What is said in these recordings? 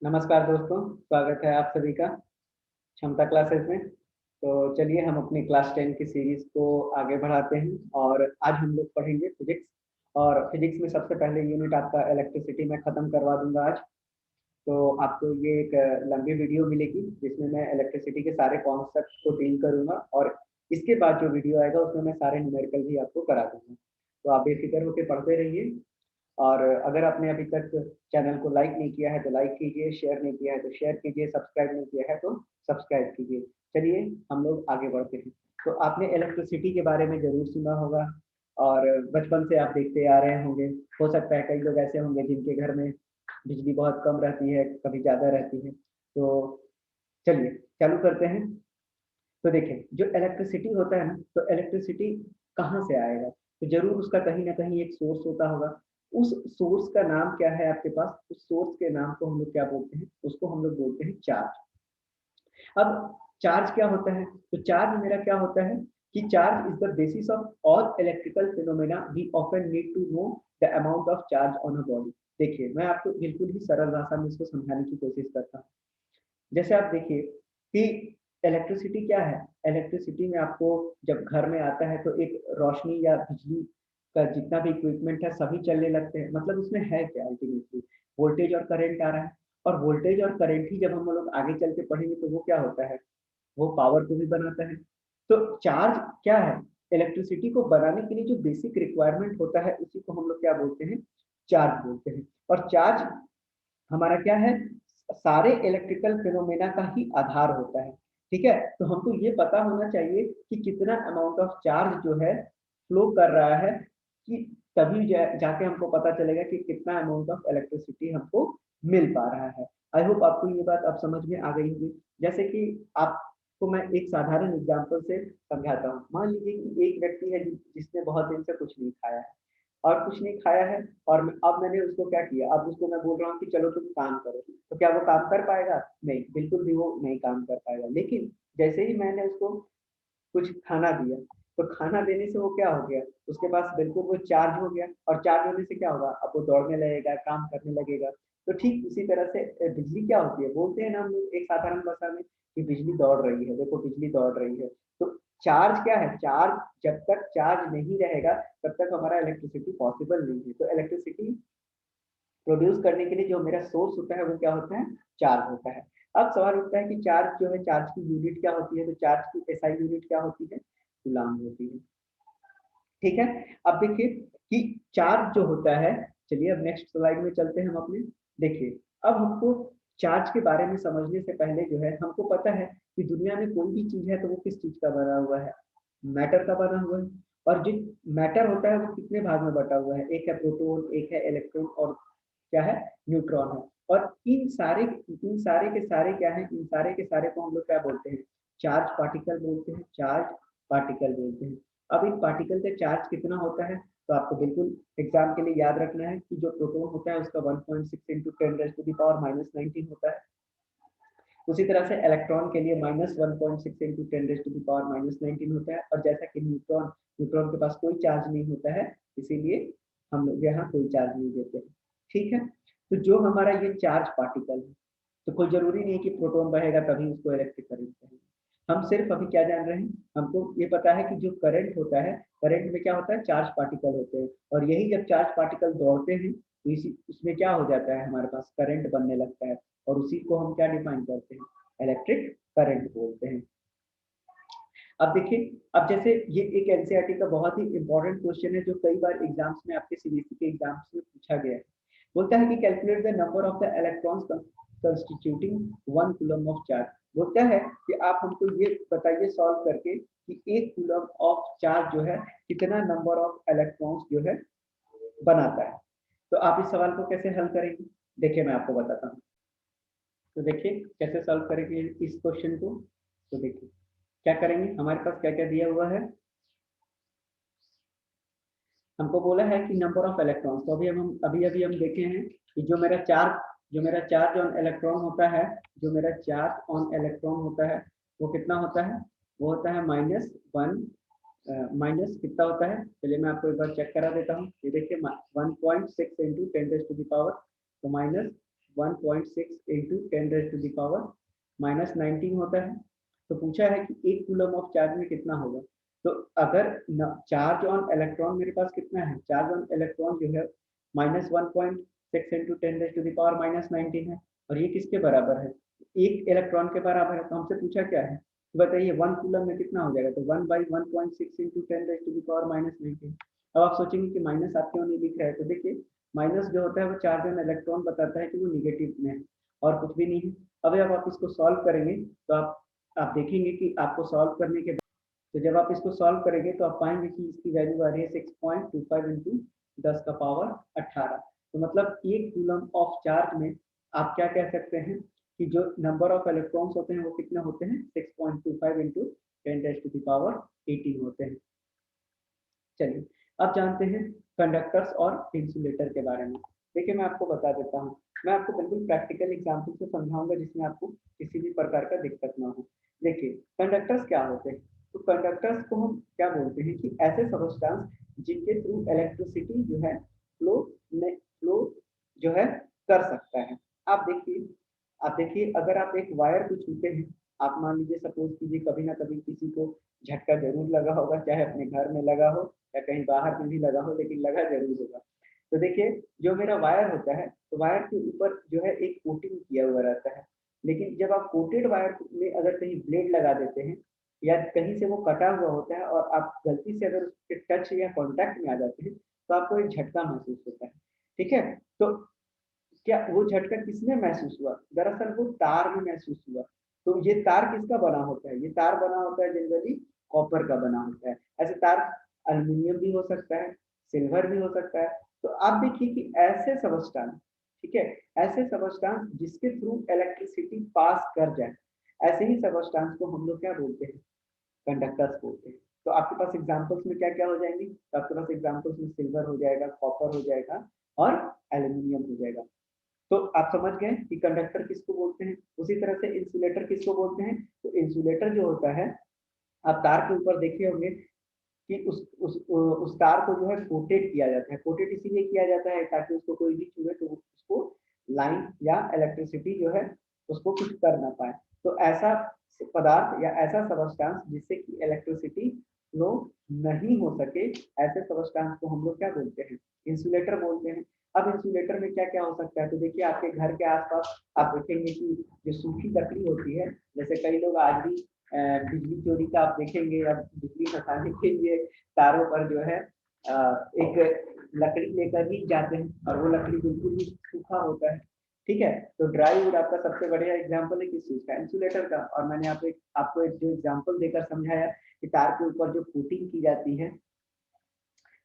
नमस्कार दोस्तों, स्वागत है आप सभी का क्षमता क्लासेस में। तो चलिए हम अपनी क्लास 10 की सीरीज़ को आगे बढ़ाते हैं और आज हम लोग पढ़ेंगे फिज़िक्स। और फिज़िक्स में सबसे पहले यूनिट आपका इलेक्ट्रिसिटी मैं ख़त्म करवा दूँगा आज। तो आपको ये एक लंबी वीडियो मिलेगी जिसमें मैं इलेक्ट्रिसिटी के सारे कॉन्सेप्ट को डील करूँगा और इसके बाद जो वीडियो आएगा उसमें मैं सारे न्यूमेरिकल भी आपको करा दूँगा। तो आप बेफ़िक्र होके पढ़ते रहिए। और अगर आपने अभी तक चैनल को लाइक नहीं किया है तो लाइक कीजिए, शेयर नहीं किया है तो शेयर कीजिए, सब्सक्राइब नहीं किया है तो सब्सक्राइब कीजिए। चलिए हम लोग आगे बढ़ते हैं। तो आपने इलेक्ट्रिसिटी के बारे में ज़रूर सुना होगा और बचपन से आप देखते आ रहे होंगे। हो सकता है कई लोग ऐसे होंगे जिनके घर में बिजली बहुत कम रहती है, कभी ज़्यादा रहती है। तो चलिए चालू करते हैं। तो देखिए जो इलेक्ट्रिसिटी होता है ना, तो इलेक्ट्रिसिटी कहाँ से आएगा? तो ज़रूर उसका कहीं न कहीं एक सोर्स होता होगा। उस सोर्स का नाम क्या है आपके पास? उस सोर्स के नाम को हम लोग क्या बोलते हैं? उसको हम लोग बोलते हैं चार्ज। अब चार्ज क्या होता है? तो चार्ज मेरा क्या होता है कि charge is the basis of all electrical phenomena we often need to know the amount of charge on a body. देखिए, मैं आपको बिल्कुल ही सरल भाषा में इसको समझाने की कोशिश करता हूँ। जैसे आप देखिए कि इलेक्ट्रिसिटी क्या है? इलेक्ट्रिसिटी में आपको जब घर में आता है तो एक रोशनी या बिजली का जितना भी इक्विपमेंट है सभी चलने लगते हैं। मतलब उसमें है क्या अल्टीमेटली? वोल्टेज और करंट आ रहा है और वोल्टेज और करंट ही जब हम लोग आगे चल के पढ़ेंगे तो वो क्या होता है? वो पावर को भी बनाता है। तो चार्ज क्या है? इलेक्ट्रिसिटी को बनाने के लिए जो बेसिक रिक्वायरमेंट होता है उसी को हम लोग क्या बोलते हैं? चार्ज बोलते हैं। और चार्ज हमारा क्या है? सारे इलेक्ट्रिकल फिनोमेना का ही आधार होता है। ठीक है? तो हमको ये पता होना चाहिए कि कितना अमाउंट ऑफ चार्ज जो है फ्लो कर रहा है कि तभी जाके हमको पता चलेगा कि कितना अमाउंट ऑफ इलेक्ट्रिसिटी हमको मिल पा रहा है। आई होप आपको ये बात अब समझ में आ गई होगी। जैसे कि आपको मैं एक साधारण एग्जांपल से समझाता हूँ। मान लीजिए कि एक व्यक्ति है जिसने बहुत दिन से कुछ नहीं खाया है। और कुछ नहीं खाया है और अब मैंने उसको क्या किया, अब उसको मैं बोल रहा हूँ कि चलो तुम काम करो, तो क्या वो काम कर पाएगा? नहीं, बिल्कुल भी वो नहीं काम कर पाएगा। लेकिन जैसे ही मैंने उसको कुछ खाना दिया, तो खाना देने से वो क्या हो गया, उसके पास बिल्कुल वो चार्ज हो गया और चार्ज होने से क्या होगा, अब वो दौड़ने लगेगा, काम करने लगेगा। तो ठीक उसी तरह से बिजली क्या होती है, बोलते हैं ना हम लोग एक साधारण भाषा में कि बिजली दौड़ रही है, देखो बिजली दौड़ रही है। तो चार्ज क्या है? चार्ज जब तक चार्ज नहीं रहेगा तब तक हमारा इलेक्ट्रिसिटी पॉसिबल नहीं है। तो इलेक्ट्रिसिटी प्रोड्यूस करने के लिए जो मेरा सोर्स होता है वो क्या होता है? चार्ज होता है। अब सवाल उठता है कि चार्ज जो है, चार्ज की यूनिट क्या होती है? तो चार्ज की एसआई यूनिट क्या होती है? कूलम्ब होती है। ठीक है? अब देखिए कि चार्ज जो होता है, चलिए अब नेक्स्ट स्लाइड में चलते हैं हम अपने। देखिए, अब हमको चार्ज के बारे में समझने से पहले जो है हमको पता है कि दुनिया में कोई भी चीज़ है तो वो किस चीज़ का बना हुआ है? मैटर का बना हुआ है। और जो मैटर होता है वो कितने भाग में बटा हुआ है? एक है प्रोटॉन, एक है इलेक्ट्रॉन और क्या है? न्यूट्रॉन है। और इन सारे के सारे क्या हैं? इन सारे के सारे को हम लोग क्या बोलते हैं? चार्ज पार्टिकल बोलते हैं, चार्ज पार्टिकल बोलते हैं। अब इस पार्टिकल का चार्ज कितना होता है? तो आपको बिल्कुल एग्जाम के लिए याद रखना है कि जो प्रोटॉन होता है उसका 1.6 इंटू 10⁻⁻19 होता है। उसी तरह से इलेक्ट्रॉन के लिए -1.6 इंटू 10⁻⁻19 होता है। और जैसा कि न्यूट्रॉन न्यूट्रॉन के पास कोई चार्ज नहीं होता है, इसीलिए हम लोग यहाँ कोई चार्ज नहीं देते हैं। ठीक है? तो जो हमारा ये चार्ज पार्टिकल है, तो कोई जरूरी नहीं है कि प्रोटॉन बहेगा तभी उसको इलेक्ट्रिक करंट कहेंगे। हम सिर्फ अभी क्या जान रहे हैं? हमको ये पता है कि जो करंट होता है, करंट में क्या होता है? चार्ज पार्टिकल होते हैं। और यही जब चार्ज पार्टिकल दौड़ते हैं तो इसी उसमें क्या हो जाता है, हमारे पास करंट बनने लगता है। और उसी को हम क्या डिफाइन करते हैं? इलेक्ट्रिक करंट बोलते हैं। अब देखिए, अब जैसे ये एक एनसीईआरटी का बहुत ही इंपॉर्टेंट क्वेश्चन है जो कई बार एग्जाम्स में, आपके सीबीएसई के एग्जाम्स में पूछा गया है। बोलता है कि calculate the number of the electrons constituting 1 coulomb of charge. बोलता है कि आप हमको ये बताइए सॉल्व करके कि 1 कूलम ऑफ चार्ज जो है कितना नंबर ऑफ इलेक्ट्रॉन्स जो है बनाता है। तो आप इस सवाल को कैसे हल करेंगे? देखिए मैं आपको बताता हूँ। तो देखिए कैसे सॉल्व करेंगे इस क्वेश्चन को। तो देखिए क्या करेंगे, हमारे पास क्या क्या दिया हुआ है। हमको बोला है कि नंबर ऑफ इलेक्ट्रॉन्स। तो अभी हम देखे हैं कि जो मेरा चार्ज ऑन इलेक्ट्रॉन होता है, जो मेरा चार्ज ऑन इलेक्ट्रॉन होता है वो कितना होता है? वो होता है -1। माइनस कितना होता है? चलिए मैं आपको एक बार चेक करा देता हूँ। ये देखिए 1.6 इंटू 10⁻⁴ तो 1.6 इंटू 10⁻⁻19 होता है। तो पूछा है कि 1 कूलम ऑफ चार्ज में कितना होगा। तो अगर चार्ज ऑन इलेक्ट्रॉन मेरे पास कितना है, चार्ज ऑन इलेक्ट्रॉन जो है -1.6 इंटू 10⁻⁻19 है, और ये किसके बराबर है, एक इलेक्ट्रॉन के बराबर है। तो हमसे पूछा क्या है, तो बताइए 1 कूलम में कितना हो जाएगा, तो 1/1.6 इंटू 10⁻⁻19। अब आप सोचेंगे कि माइनस आप क्यों नहीं लिख रहे हैं, तो देखिए माइनस जो होता है वो चार्ज ऑन इलेक्ट्रॉन बताता है कि वो निगेटिव में है और कुछ भी नहीं है। अब जब आप इसको सॉल्व करेंगे तो आप देखेंगे कि आपको सॉल्व करने के, तो जब आप इसको सॉल्व करेंगे तो आप पाएंगे कि इसकी वैल्यू आ रही है 6.25 इंटू 10⁻18। तो मतलब 1 कूलम ऑफ चार्ज में आप क्या कह सकते हैं कि जो नंबर ऑफ इलेक्ट्रॉन्स होते हैं वो कितने होते हैं, 6.25 इंटू 10⁻18 होते हैं। चलिए अब जानते हैं कंडक्टर्स और इंसुलेटर के बारे में। देखिए मैं आपको बता देता हूँ, मैं आपको बिल्कुल प्रैक्टिकल एग्जाम्पल से समझाऊंगा जिसमें आपको किसी भी प्रकार का दिक्कत ना हो। देखिए कंडक्टर्स क्या होते हैं, तो कंडक्टर्स को हम क्या बोलते हैं कि ऐसे सबस्टेंस जिनके थ्रू इलेक्ट्रिसिटी जो है फ्लो जो है कर सकता है। आप देखिए अगर आप एक वायर को छूते हैं, आप मान लीजिए सपोज कीजिए कभी ना कभी किसी को झटका जरूर लगा होगा, चाहे अपने घर में लगा हो या कहीं बाहर में भी लगा हो, लेकिन लगा जरूर होगा। तो देखिए जो मेरा वायर होता है, तो वायर के ऊपर जो है एक कोटिंग किया हुआ रहता है, लेकिन जब आप कोटेड वायर में अगर कहीं ब्लेड लगा देते हैं या कहीं से वो कटा हुआ होता है और आप गलती से अगर उसके टच या कॉन्टैक्ट में आ जाते हैं, तो आपको एक झटका महसूस होता है। ठीक है, तो क्या वो झटका किसमें महसूस हुआ, दरअसल वो तार में महसूस हुआ। तो ये तार किसका बना होता है, ये तार बना होता है जनरली कॉपर का बना होता है। ऐसे तार एल्युमिनियम भी हो सकता है, सिल्वर भी हो सकता है। तो आप देखिए कि ऐसे सबस्टेंस, ठीक है, ऐसे सबस्टेंस जिसके थ्रू इलेक्ट्रिसिटी पास कर जाए, ऐसे ही सबस्टेंस को हम लोग क्या बोलते हैं, कंडक्टर्स बोलते हैं। तो आपके पास एग्जांपल्स में क्या-क्या हो जाएंगे, तो आपके पास एग्जांपल्स में सिल्वर हो जाएगा, कॉपर हो जाएगा और एल्युमिनियम हो जाएगा। तो आप समझ गए कि कंडक्टर किसको बोलते हैं। उसी तरह से इंसुलेटर किसको बोलते हैं, तो इंसुलेटर जो होता है, आप तार के ऊपर देखे होंगे कि उस तार को जो है कोटेड किया जाता है। कोटेड इसीलिए किया जाता है ताकि उसको कोई भी छुए तो उसको लाइन या इलेक्ट्रिसिटी जो है उसको कुछ कर ना पाए। तो ऐसा पदार्थ या ऐसा सबस्टेंस जिससे कि इलेक्ट्रिसिटी फ्लो नहीं हो सके, ऐसे सबस्टेंस को हम लोग क्या बोलते हैं, इंसुलेटर बोलते हैं। अब इंसुलेटर में क्या-क्या हो सकता है, तो देखिए आपके घर के आस-पास आप देखेंगे कि जो सूखी लकड़ी होती है, जैसे कई लोग आज भी बिजली चोरी का आप देखेंगे, अब बिजली फँसाने के लिए तारों पर जो है एक लकड़ी लेकर ही जाते हैं और वो लकड़ी बिल्कुल ही सूखा होता है। ठीक है, तो ड्राई वुड आपका सबसे बढ़िया एग्जाम्पल है किस चीज़ का, इंसुलेटर का। और मैंने आपको एक जो एग्जाम्पल देकर समझाया कि तार के ऊपर जो कोटिंग की जाती है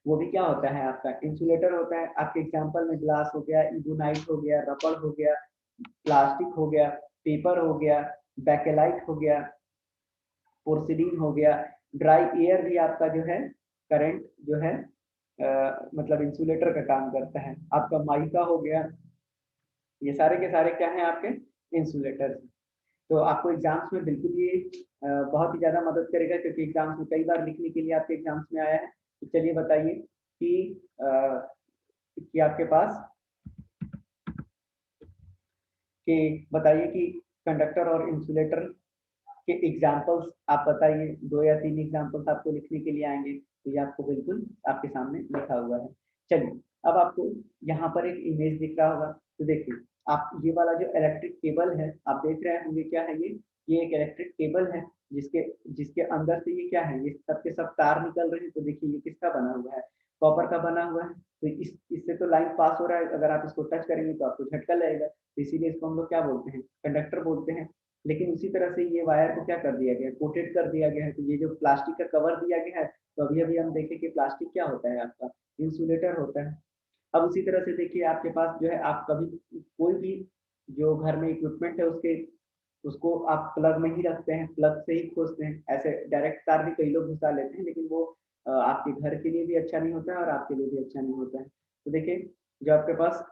वो भी क्या होता है, आपका इंसुलेटर होता है। आपके एग्जाम्पल में ग्लास हो गया, इबोनाइट हो गया, रबड़ हो गया, प्लास्टिक हो गया, पेपर हो गया, बेकेलाइट हो गया, पोर्सिलीन हो गया। ड्राई एयर भी आपका जो है करंट जो है मतलब इंसुलेटर का काम करता है। आपका माइका हो गया, ये सारे के सारे क्या हैं आपके, इंसुलेटर। तो आपको एग्जाम्स में बिल्कुल ये बहुत ही ज़्यादा मदद करेगा, क्योंकि एग्जाम्स में कई बार लिखने के लिए आपके एग्जाम्स में आया है। तो चलिए बताइए कि आपके पास कि बताइए कि कंडक्टर और इंसुलेटर के एग्जाम्पल्स आप बताइए, 2 या 3 एग्जाम्पल्स आपको लिखने के लिए आएँगे, तो ये आपको बिल्कुल आपके सामने लिखा हुआ है। चलिए, अब आपको यहाँ पर एक इमेज दिख रहा होगा, तो देखिए, आप ये वाला जो इलेक्ट्रिक केबल है, आप देख रहे होंगे क्या है ये? ये एक इलेक्ट्रिक केबल है, जिसके जिसके अंदर से ये क्या है? ये सब के सब तार निकल रहे हैं, तो देखिए ये किसका बना हुआ है? कॉपर का बना हुआ है। तो इससे तो लाइन पास हो रहा है, अगर आप इसको टच करेंगे तो आपको झटका लगेगा, तो इसीलिए इसको हम लोग क्या बोलते हैं? कंडक्टर बोलते हैं। लेकिन उसी तरह से ये वायर को क्या कर दिया गया है, कोटेड कर दिया गया है। तो ये जो प्लास्टिक का कवर दिया गया है, तो अभी-अभी हम देखें कि प्लास्टिक क्या होता है आपका, इंसुलेटर होता है। अब उसी तरह से देखिए आपके पास जो है, आप कभी कोई भी जो घर में इक्विपमेंट है उसको आप प्लग में ही रखते हैं, प्लग से ही खोलते हैं। ऐसे डायरेक्ट तार भी कई लोग घुसा लेते हैं, लेकिन वो आपके घर के लिए भी अच्छा नहीं होता है और आपके लिए भी अच्छा नहीं होता है। तो देखिए जो आपके पास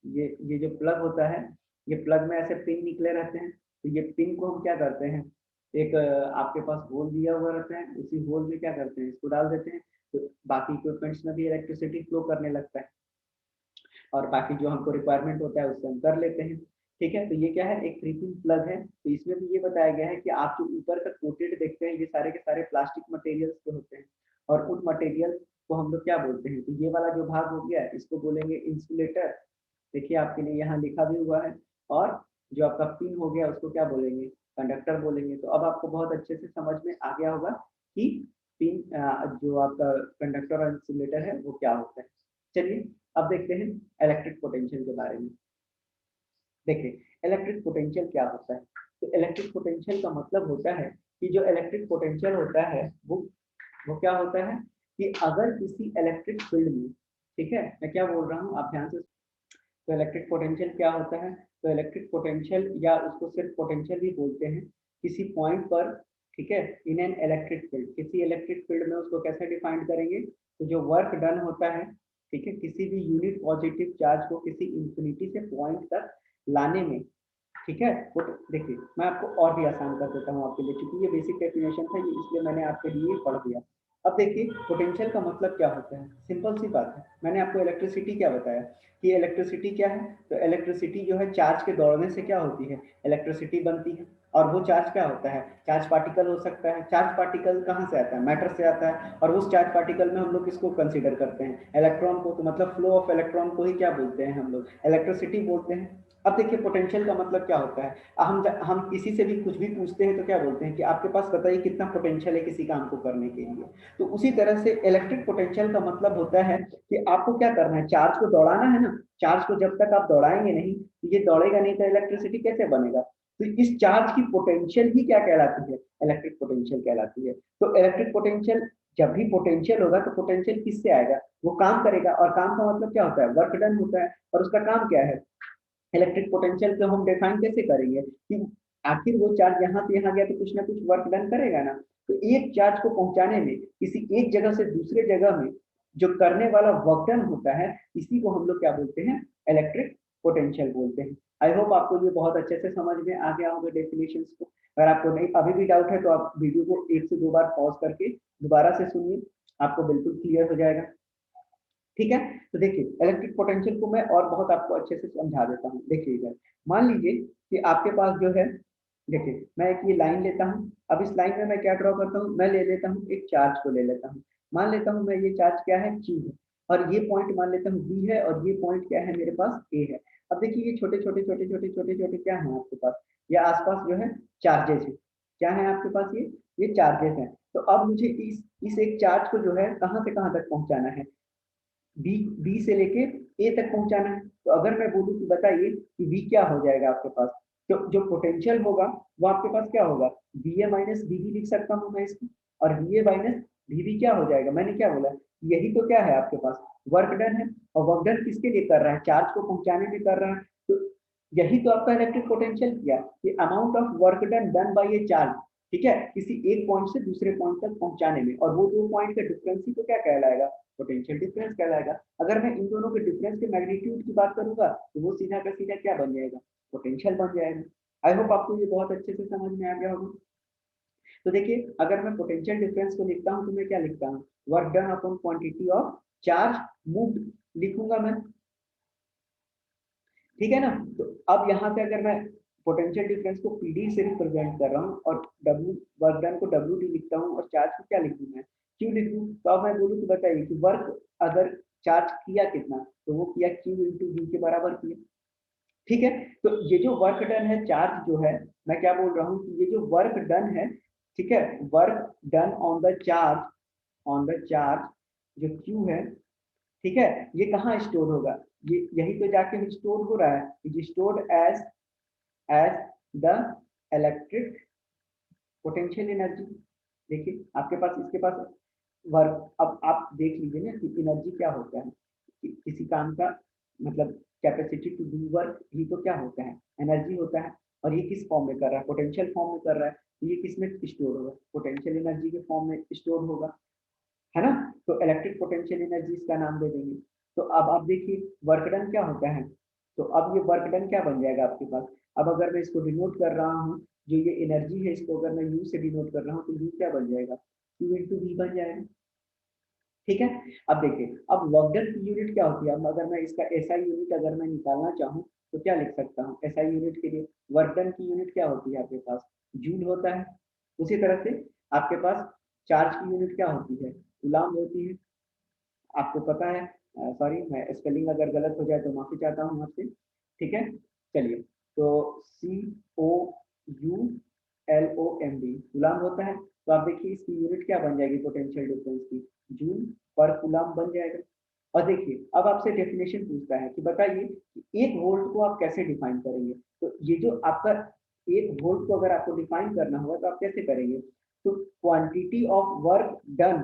ये जो प्लग होता है, ये प्लग में ऐसे पिन निकले रहते हैं। तो ये पिन को हम क्या करते हैं, एक आपके पास होल दिया हुआ रहता है, उसी होल में क्या करते हैं, इसको डाल देते हैं, तो बाकी इक्विपमेंट्स में भी इलेक्ट्रिसिटी फ्लो करने लगता है। और बाकी जो हमको रिक्वायरमेंट होता है उससे हम कर लेते हैं। ठीक है, तो ये क्या है, एक 3 पिन प्लग है। तो इसमें भी ये बताया गया है कि आप जो ऊपर का कोटेड देखते हैं ये सारे के सारे प्लास्टिक मटेरियल्स के होते हैं और उन मटेरियल को हम लोग क्या बोलते हैं, तो ये वाला जो भाग हो गया इसको बोलेंगे इंसुलेटर। देखिए आपके लिए यहाँ लिखा भी हुआ है। और जो आपका पिन हो गया उसको क्या बोलेंगे, कंडक्टर बोलेंगे। तो अब आपको बहुत अच्छे से समझ में आ गया होगा कि पिन जो आपका कंडक्टर और इंसुलेटर है वो क्या होता है। चलिए अब देखते हैं इलेक्ट्रिक पोटेंशियल के बारे में। देखिए इलेक्ट्रिक पोटेंशियल क्या होता है, तो इलेक्ट्रिक पोटेंशियल का मतलब होता है कि जो इलेक्ट्रिक पोटेंशियल होता है वो क्या होता है कि अगर किसी इलेक्ट्रिक फील्ड में, ठीक है मैं क्या बोल रहा हूँ आप ध्यान से। तो इलेक्ट्रिक पोटेंशियल क्या होता है, तो इलेक्ट्रिक पोटेंशियल या उसको सिर्फ पोटेंशियल भी बोलते हैं, किसी पॉइंट पर, ठीक है, इन एन इलेक्ट्रिक फील्ड, किसी इलेक्ट्रिक फील्ड में उसको कैसे डिफाइन करेंगे, तो जो वर्क डन होता है, ठीक है, किसी भी यूनिट पॉजिटिव चार्ज को किसी इंफिनिटी से पॉइंट तक लाने में, ठीक है। वो देखिए मैं आपको और भी आसान कर देता हूँ आपके लिए, क्योंकि ये बेसिक डेफिनेशन था, ये इसलिए मैंने आपके लिए पढ़ दिया। अब देखिए पोटेंशियल का मतलब क्या होता है, सिंपल सी बात है, मैंने आपको इलेक्ट्रिसिटी क्या बताया कि इलेक्ट्रिसिटी क्या है, तो इलेक्ट्रिसिटी जो है चार्ज के दौड़ने से क्या होती है, इलेक्ट्रिसिटी बनती है। और वो चार्ज क्या होता है, चार्ज पार्टिकल हो सकता है। चार्ज पार्टिकल कहाँ से आता है, मैटर से आता है। और उस चार्ज पार्टिकल में हम लोग किसको कंसीडर करते हैं, इलेक्ट्रॉन को। तो मतलब फ्लो ऑफ इलेक्ट्रॉन को ही क्या बोलते हैं हम लोग, इलेक्ट्रिसिटी बोलते हैं। अब देखिए पोटेंशियल का मतलब क्या होता है, हम किसी से भी कुछ भी पूछते हैं तो क्या बोलते हैं कि आपके पास बताइए कितना पोटेंशियल है किसी काम को करने के लिए। तो उसी तरह से इलेक्ट्रिक पोटेंशियल का मतलब होता है कि आपको क्या करना है, चार्ज को दौड़ाना है ना। चार्ज को जब तक आप दौड़ाएंगे नहीं, तो ये दौड़ेगा नहीं, तो इलेक्ट्रिसिटी कैसे बनेगा। तो इस चार्ज की पोटेंशियल ही क्या कहलाती है, इलेक्ट्रिक पोटेंशियल कहलाती है। तो इलेक्ट्रिक पोटेंशियल, जब भी पोटेंशियल होगा तो पोटेंशियल किससे आएगा, वो काम करेगा। और काम का मतलब क्या होता है, वर्क डन होता है। और उसका काम क्या है, इलेक्ट्रिक पोटेंशियल को हम डिफाइन कैसे करेंगे कि आखिर वो चार्ज यहाँ से यहाँ गया तो कुछ ना कुछ वर्क डन करेगा ना। तो एक चार्ज को पहुंचाने में किसी एक जगह से दूसरे जगह में जो करने वाला वर्क डन होता है, इसी को हम लोग क्या बोलते हैं, इलेक्ट्रिक पोटेंशियल बोलते हैं। आई होप आपको ये बहुत अच्छे से समझ में आ गया होगा डेफिनेशंस को। अगर आपको नहीं अभी भी डाउट है तो आप वीडियो को 1 से 2 बार पॉज करके दोबारा से सुनिए, आपको बिल्कुल क्लियर हो जाएगा। ठीक है, तो देखिए इलेक्ट्रिक पोटेंशियल को मैं और बहुत आपको अच्छे से समझा देता हूँ। देखिए इधर मान लीजिए कि आपके पास जो है, देखिए मैं एक ये लाइन लेता हूँ। अब इस लाइन में मैं क्या ड्रॉ करता हूँ, मैं ले लेता हूँ एक चार्ज को ले लेता हूँ। मान लेता हूँ मैं ये चार्ज क्या है, Q है। और ये पॉइंट मान लेता हूँ B है और ये पॉइंट क्या है मेरे पास A है। अब देखिए ये छोटे छोटे छोटे छोटे छोटे छोटे क्या है आपके पास, ये आसपास जो है चार्जेस है। क्या है आपके पास, ये चार्जेस है। तो अब मुझे इस एक चार्ज को जो है कहाँ से कहाँ तक पहुंचाना है, बी से लेके ए तक पहुंचाना है। तो अगर मैं बोलूँ कि बताइए कि वी क्या हो जाएगा आपके पास, तो जो पोटेंशियल होगा वो आपके पास क्या होगा, बी ए माइनस बी बी लिख सकता हूँ मैं इसको। और बी ए माइनस बी बी क्या हो जाएगा, मैंने क्या बोला, यही तो क्या है आपके पास, वर्क डन है। और वर्क डन किसके लिए कर रहा है, चार्ज को पहुंचाने में कर रहा है। तो यही तो आपका इलेक्ट्रिक पोटेंशियल किया कि amount of work done done by A charge, ठीक है, किसी एक पॉइंट से दूसरे पॉइंट तक पहुंचाने में। और वो 2 पॉइंट का डिफरेंस ही तो क्या कहलाएगा, पोटेंशियल डिफरेंस कहलाएगा। अगर मैं इन दोनों के डिफरेंस के मैग्नीट्यूड की बात करूंगा तो वो सीधा का सीधा क्या बन जाएगा, पोटेंशियल बन जाएगा। आई होप आपको ये बहुत अच्छे से समझ में आ गया होगा। तो देखिए अगर मैं पोटेंशियल डिफरेंस को लिखता हूँ तो मैं क्या लिखता हूँ, work done upon quantity of charge moved लिखूंगा मैं, ठीक है ना। तो अब यहाँ से अगर मैं पोटेंशियल डिफरेंस को पीडी से रिप्रेजेंट कर रहा हूँ और डब्ल्यू वर्क डन को डब्ल्यू डी लिखता हूँ और चार्ज को क्या लिखूँ मैं, क्यू लिखूँ। तो अब मैं बोलूँ कि बताइए कि वर्क अगर चार्ज किया कितना, तो वो किया क्यू इंटू वी के बराबर किया, ठीक है। तो ये जो वर्क डन है, चार्ज जो है, मैं क्या बोल रहा हूँ कि ये जो वर्क डन है, ठीक है, work done on the charge, on the charge जो क्यू है, ठीक है, ये कहाँ स्टोर होगा, ये यही तो जाके स्टोर हो रहा है, is stored as the electric potential energy. देखिए आपके पास इसके पास वर्क, अब आप देख लीजिए ना कि एनर्जी क्या होता है, किसी काम का मतलब कैपेसिटी टू डू वर्क ही तो क्या होता है, एनर्जी होता है। और ये किस फॉर्म में कर रहा है, पोटेंशियल फॉर्म में कर रहा है। तो ये किस में स्टोर होगा, पोटेंशियल एनर्जी के फॉर्म में स्टोर होगा, है ना। तो इलेक्ट्रिक पोटेंशियल एनर्जी इसका नाम दे देंगे। तो अब आप देखिए वर्क डन क्या होता है, तो अब ये वर्क डन क्या बन जाएगा आपके पास। अब अगर मैं इसको डिनोट कर रहा हूँ, जो ये एनर्जी है इसको अगर मैं यू से डिनोट कर रहा हूँ तो यू क्या बन जाएगा, क्यू इंटू वी बन जाएगा, ठीक है। अब देखिए, अब वर्क डन की यूनिट क्या होती है। अब अगर मैं इसका एसआई यूनिट अगर मैं निकालना चाहूँ तो क्या लिख सकता हूँ एसआई यूनिट के लिए। वर्क डन की यूनिट क्या होती है आपके पास, जूल होता है। उसी तरह से आपके पास चार्ज की यूनिट क्या होती है, कूलाम होती है। आपको पता है, सॉरी मैं स्पेलिंग अगर गलत हो जाए तो माफी चाहता हूँ आपसे। ठीक है, चलिए, तो COULOMB कूलाम होता है। तो आप देखिए इसकी यूनिट क्या बन जाएगी पोटेंशियल डिफरेंस की, जूल पर कूलाम बन जाएगा। और देखिए अब आपसे डेफिनेशन पूछता है कि बताइए कि 1 वोल्ट को आप कैसे डिफाइन करेंगे। तो ये जो आपका 1 वोल्ट को अगर आपको डिफाइन करना होगा तो आप कैसे करेंगे, तो क्वांटिटी ऑफ वर्क डन,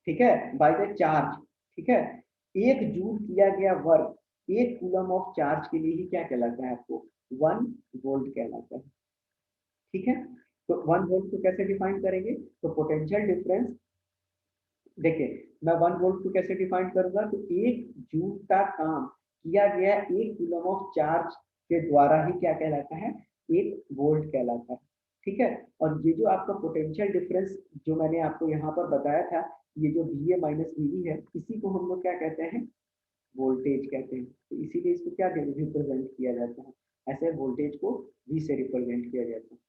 ठीक है, बाय द चार्ज। ठीक है, 1 जूल किया गया वर्क 1 कूलम ऑफ चार्ज के लिए ही क्या कहलाता है आपको, 1 वोल्ट कहलाता है। ठीक है, तो 1 वोल्ट को कैसे डिफाइन करेंगे, तो पोटेंशियल डिफरेंस, देखिए मैं 1 वोल्ट को कैसे डिफाइन करूंगा, तो 1 जूल का काम किया गया 1 कूलम ऑफ चार्ज के द्वारा ही क्या कहलाता है, 1 वोल्ट कहलाता है। ठीक है, और ये जो आपका पोटेंशियल डिफरेंस जो मैंने आपको यहाँ पर बताया था, ये जो VA माइनस VB है, इसी को हम लोग क्या कहते हैं, वोल्टेज कहते हैं। तो इसीलिए इसको क्या रिप्रेजेंट किया जाता है, ऐसे वोल्टेज को V से रिप्रेजेंट किया जाता है।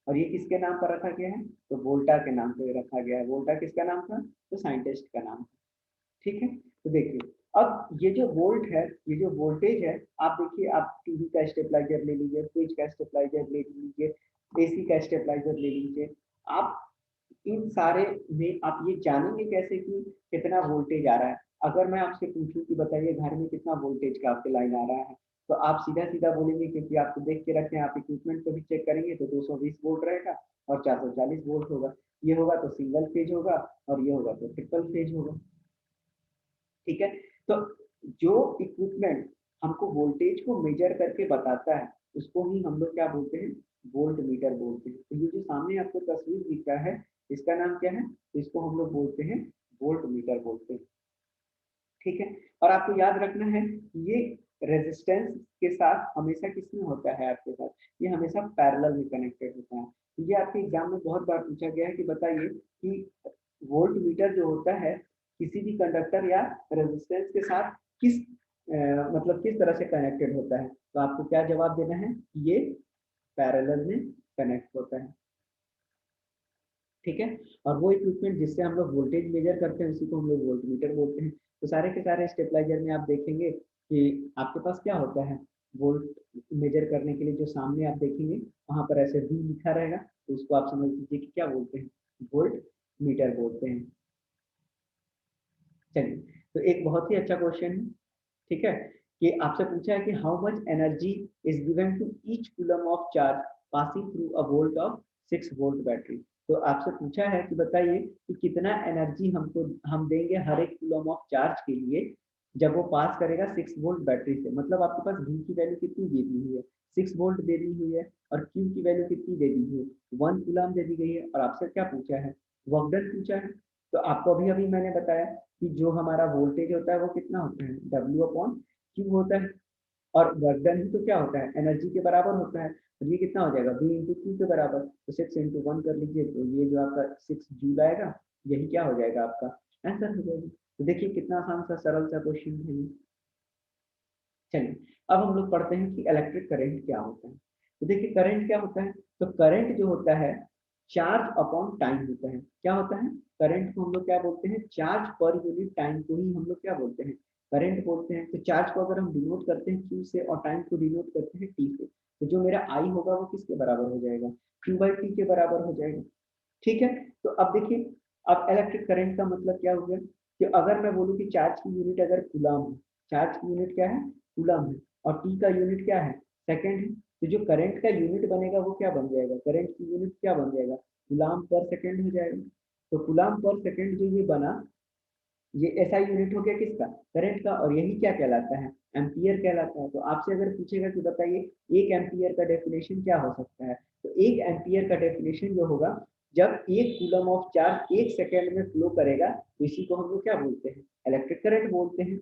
और ये किसके नाम पर रखा गया है, तो वोल्टा के नाम पे रखा गया है। वोल्टा किसका नाम था, तो साइंटिस्ट का नाम था। ठीक है, तो देखिए अब ये जो वोल्ट है, ये जो वोल्टेज है, आप देखिए आप टीवी का स्टेबलाइजर ले लीजिए, फ्रिज का स्टेबलाइजर ले लीजिए, एसी का स्टेबलाइजर ले लीजिए। आप इन सारे में आप ये जानेंगे कैसे कि कितना वोल्टेज आ रहा है। अगर मैं आपसे पूछूं कि बताइए घर में कितना वोल्टेज का आपके लाइन आ रहा है, तो आप सीधा सीधा बोलेंगे, क्योंकि आपको देख के रखे हैं, आप इक्विपमेंट को भी चेक करेंगे तो 220 वोल्ट रहेगा और 440 वोल्ट होगा। ये होगा तो सिंगल फेज होगा और ये होगा तो ट्रिपल फेज होगा। ठीक है, तो जो इक्विपमेंट हमको वोल्टेज को मेजर करके बताता है उसको ही हम लोग क्या बोलते हैं, वोल्ट मीटर बोलते हैं। तो ये जो सामने आपको तस्वीर दिख रहा है, इसका नाम क्या है, इसको हम लोग बोलते हैं वोल्ट मीटर बोलते हैं। ठीक है, और आपको याद रखना है ये रेजिस्टेंस के साथ हमेशा किसमें होता है आपके साथ, ये हमेशा पैरेलल में कनेक्टेड होता है। तो ये आपके एग्जाम में बहुत बार पूछा गया है कि बताइए कि वोल्ट मीटर जो होता है किसी भी कंडक्टर या रेजिस्टेंस के साथ किस मतलब किस तरह से कनेक्टेड होता है। तो आपको क्या जवाब देना है, ये पैरेलल में कनेक्ट होता है। ठीक है, और वो इक्विपमेंट जिससे हम लोग वोल्टेज मेजर करते हैं उसी को हम लोग वोल्ट मीटर बोलते हैं। तो सारे के सारे स्टेबलाइजर में आप देखेंगे कि आपके पास क्या होता है, वोल्ट मेजर करने के लिए जो सामने आप देखेंगे वहां पर ऐसे V लिखा रहेगा, तो उसको आप समझ लीजिए कि क्या बोलते हैं, वोल्ट मीटर बोलते हैं। चलिए, तो एक बहुत ही अच्छा क्वेश्चन है। ठीक है, कि आपसे पूछा है कि how much energy is given to each coulomb of charge passing through a volt of 6 volt battery. तो आपसे पूछा है कि बताइए कि कितना एनर्जी हमको हम देंगे हर एक कूलम ऑफ चार्ज के लिए जब वो पास करेगा 6 वोल्ट बैटरी से। मतलब आपके पास V की वैल्यू कितनी दे दी हुई है, 6 वोल्ट दे दी हुई है, और Q की वैल्यू कितनी दे दी हुई है, 1 कूलम दे दी गई है। और आपसे क्या पूछा है, वर्क डन पूछा है। तो आपको अभी अभी मैंने बताया कि जो हमारा वोल्टेज होता है वो कितना होता है, W/Q होता है। और वर्क डन ही तो क्या होता है, एनर्जी के बराबर होता है। तो ये कितना हो जाएगा, V/Q के बराबर। तो 6 × 1 कर लीजिए, तो ये जो आपका 6 जूल आएगा, यही क्या हो जाएगा, आपका आंसर हो जाएगा। तो देखिए कितना आसान सा सरल सा क्वेश्चन है ये। चलिए, अब हम लोग पढ़ते हैं कि इलेक्ट्रिक करंट क्या होता है। तो देखिए करंट क्या होता है, तो करंट जो होता है चार्ज अपॉन टाइम होता है। क्या होता है, करंट को हम लोग क्या बोलते हैं, चार्ज पर यूनिट टाइम को ही हम लोग क्या बोलते हैं, करंट बोलते हैं। तो चार्ज को अगर हम डिनोट करते हैं Q से और टाइम को डिनोट करते हैं T से, तो जो मेरा I होगा वो किसके बराबर हो जाएगा, Q/T के बराबर हो जाएगा। ठीक है, तो अब देखिए, अब इलेक्ट्रिक करंट का मतलब क्या हो गया, कि अगर मैं बोलूँ कि चार्ज की यूनिट अगर कूलम है, चार्ज की यूनिट क्या है, कूलम है, और टी का यूनिट क्या है, सेकंड है। तो जो करंट का यूनिट बनेगा वो क्या बन जाएगा, करंट की यूनिट क्या बन जाएगा, कूलम पर सेकंड हो जाएगा। तो कूलम पर सेकंड जो ये बना, ये ऐसा यूनिट हो गया किसका, करंट का, और यही क्या कहलाता है, एम्पियर कहलाता है। तो आपसे अगर पूछेगा कि बताइए 1 एम्पियर का डेफिनेशन क्या हो सकता है, तो 1 एम्पियर का डेफिनेशन जो होगा, जब 1 कूलम ऑफ चार्ज 1 सेकेंड में फ्लो करेगा, तो इसी को हम लोग क्या बोलते हैं, इलेक्ट्रिक करंट बोलते हैं।